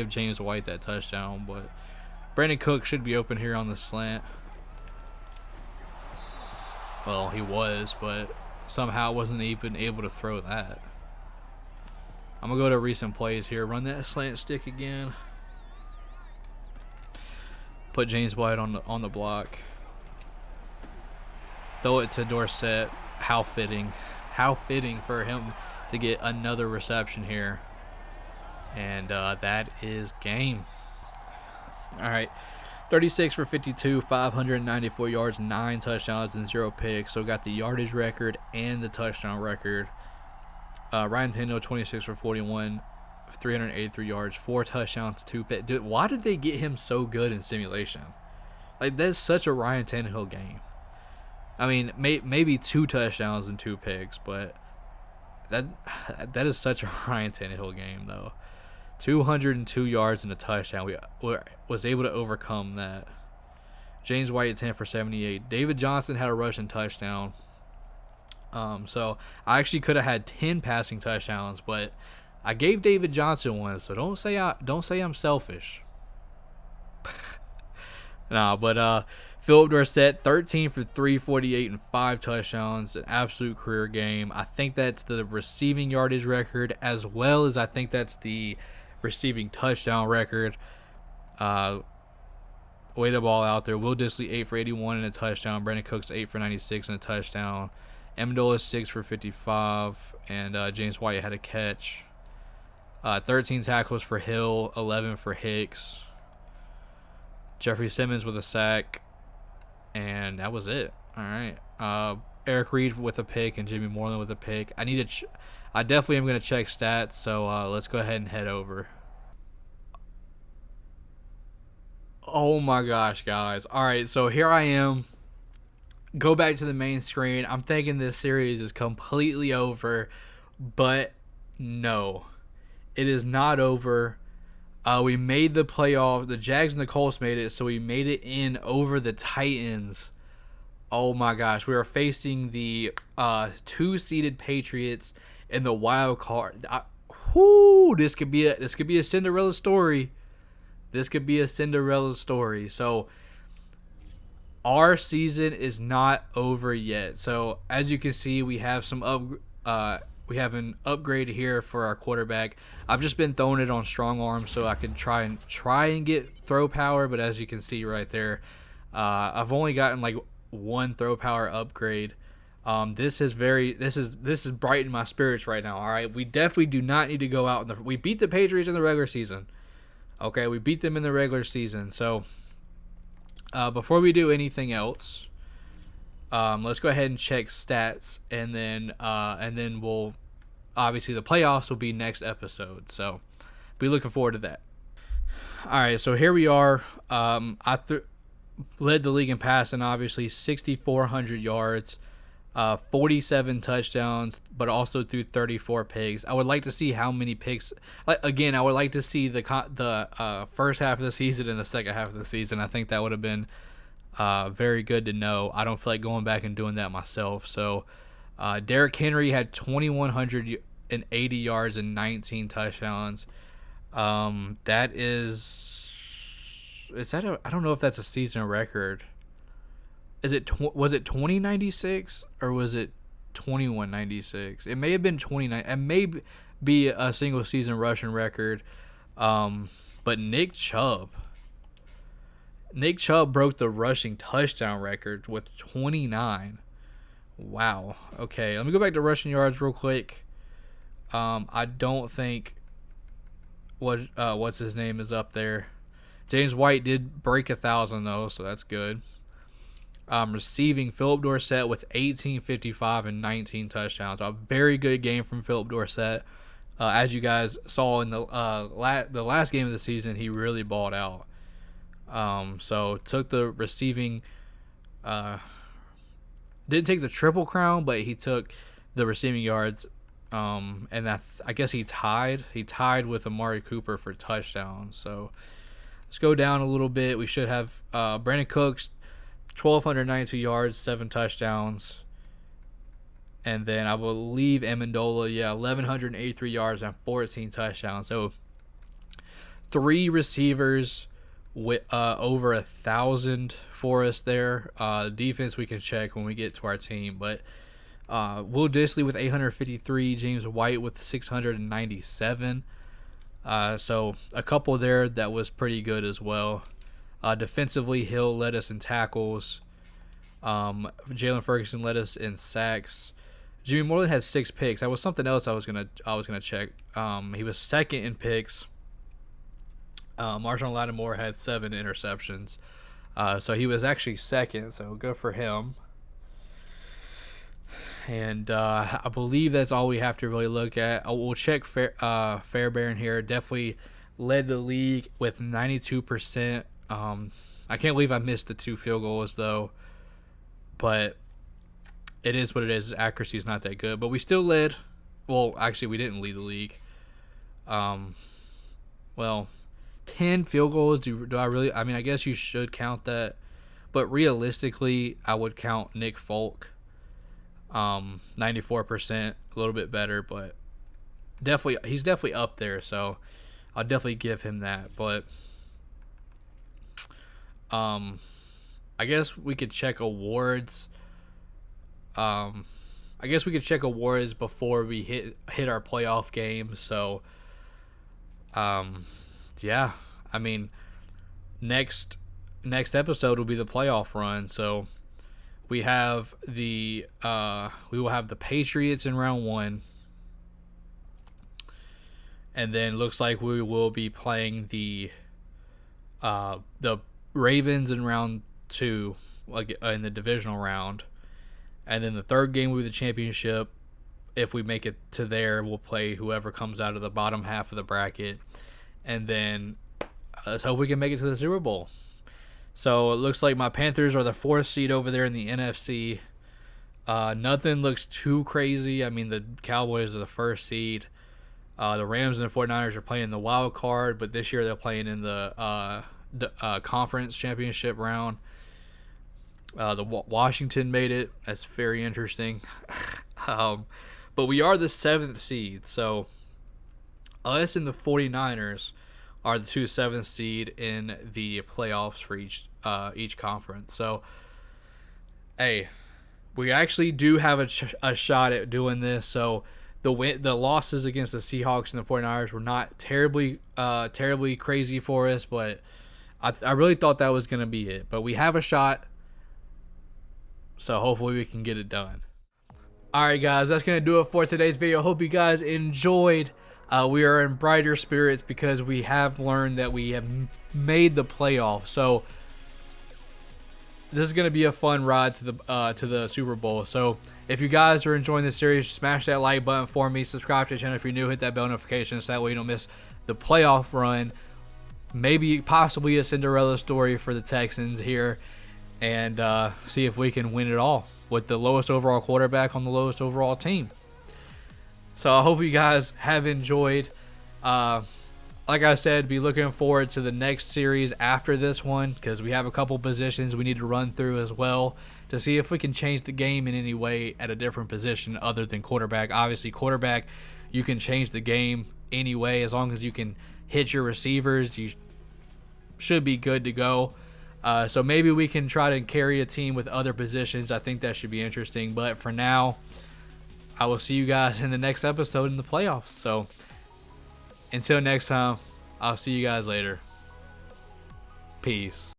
James White that touchdown. But Brandon Cook should be open here on the slant. Well, he was, but somehow wasn't even able to throw that. I'm gonna go to recent plays here. Run that slant stick again. Put James White on the block. Throw it to Dorsett. How fitting. How fitting for him to get another reception here. And that is game. All right. 36 for 52, 594 yards, 9 touchdowns, and 0 picks. So got the yardage record and the touchdown record. Ryan Tannehill, 26 for 41, 383 yards, 4 touchdowns, 2 picks. Dude, why did they get him so good in simulation? Like, that's such a Ryan Tannehill game. I mean, maybe 2 touchdowns and 2 picks, but that is such a Ryan Tannehill game, though. 202 yards and a touchdown. We was able to overcome that. James White, 10 for 78. David Johnson had a rushing touchdown. So I actually could have had 10 passing touchdowns, but I gave David Johnson one. So don't say I'm selfish. Nah, but Philip Dorsett, 13 for 348 and 5 touchdowns, an absolute career game. I think that's the receiving yardage record, as well as I think that's the receiving touchdown record. Way the ball out there. Will Dissly, 8 for 81 and a touchdown. Brandon Cooks, 8 for 96 and a touchdown. Amendola, 6 for 55, and James White had a catch. 13 tackles for Hill, 11 for Hicks. Jeffrey Simmons with a sack, and that was it. All right. Eric Reed with a pick and Jimmy Moreland with a pick. I definitely am going to check stats, so let's go ahead and head over. Oh my gosh, guys. All right, so here I am. Go back to the main screen. I'm thinking this series is completely over, but no, it is not over. We made the playoff. The Jags and the Colts made it, so we made it in over the Titans. Oh my gosh, we are facing the two-seeded Patriots in the wild card. This could be a Cinderella story. This could be a Cinderella story. So our season is not over yet. So as you can see, we have we have an upgrade here for our quarterback. I've just been throwing it on strong arm so I can try and get throw power, but as you can see right there, I've only gotten like one throw power upgrade. This is brightening my spirits right now. All right, we definitely do not need to go out we beat the Patriots in the regular season. Okay, we beat them in the regular season. So before we do anything else, let's go ahead and check stats, and then we'll obviously the playoffs will be next episode. So be looking forward to that. All right, so here we are. Led the league in passing, obviously 6,400 yards, 47 touchdowns, but also threw 34 picks. I would like to see how many picks. Again, I would like to see the first half of the season and the second half of the season. I think that would have been very good to know. I don't feel like going back and doing that myself. So Derrick Henry had 2,180 yards and 19 touchdowns. That is that I don't know if that's a season record. Was it 2096 or was it 2196? It may have been 29. It may be a single season rushing record. But Nick Chubb broke the rushing touchdown record with 29. Wow. Okay, let me go back to rushing yards real quick. I don't think what's his name is up there. James White did break 1,000 though, so that's good. Receiving, Philip Dorsett with 1855 and 19 touchdowns. A very good game from Philip Dorsett. As you guys saw in the last game of the season, he really balled out. So took the receiving. Didn't take the triple crown, but he took the receiving yards. And I guess he tied with Amari Cooper for touchdowns. So let's go down a little bit. We should have Brandon Cooks, 1,292 yards, 7 touchdowns. And then I believe Amendola, 1,183 yards and 14 touchdowns. So 3 receivers with over 1,000 for us there. Defense we can check when we get to our team. But Will Dissly with 853, James White with 697. So a couple there that was pretty good as well. Defensively, Hill led us in tackles. Jalen Ferguson led us in sacks. Jimmy Moreland had 6 picks. That was something else I was gonna check. He was second in picks. Marshawn Lattimore had 7 interceptions. So he was actually second. So good for him. And I believe that's all we have to really look at. We'll check Fairbairn here. Definitely led the league with 92%. I can't believe I missed the 2 field goals though, but it is what it is. His accuracy is not that good, but we still led. Well, actually, we didn't lead the league. 10 field goals. Do I really? I mean, I guess you should count that, but realistically, I would count Nick Folk. 94%, a little bit better, but he's definitely up there. So I'll definitely give him that, but. I guess we could check awards. I guess we could check awards before we hit our playoff game. So, yeah. I mean, next episode will be the playoff run. So we will have the Patriots in round 1, and then looks like we will be playing the Ravens in round 2, like in the divisional round, and then the third game will be the championship. If we make it to there, we'll play whoever comes out of the bottom half of the bracket, and then let's hope we can make it to the Super Bowl. So it looks like my Panthers are the 4th seed over there in the NFC. Nothing looks too crazy. I mean, the Cowboys are the 1st seed. The Rams and the 49ers are playing the wild card, but this year they're playing in the conference championship round. The Washington made it. That's very interesting. But we are the 7th seed, so us and the 49ers are the 2 7th seed in the playoffs for each conference. So, hey, we actually do have a shot at doing this. So the losses against the Seahawks and the 49ers were not terribly crazy for us, but I really thought that was going to be it. But we have a shot, so hopefully we can get it done. All right, guys, that's going to do it for today's video. Hope you guys enjoyed. We are in brighter spirits because we have learned that we have made the playoffs. So this is going to be a fun ride to the Super Bowl. So if you guys are enjoying this series, smash that like button for me. Subscribe to the channel if you're new. Hit that bell notification so that way you don't miss the playoff run. Maybe possibly a Cinderella story for the Texans here. And see if we can win it all with the lowest overall quarterback on the lowest overall team. So I hope you guys have enjoyed. Like I said, be looking forward to the next series after this one because we have a couple positions we need to run through as well to see if we can change the game in any way at a different position other than quarterback. Obviously, quarterback, you can change the game anyway as long as you can hit your receivers. You should be good to go. So maybe we can try to carry a team with other positions. I think that should be interesting. But for now, I will see you guys in the next episode in the playoffs. So until next time, I'll see you guys later. Peace.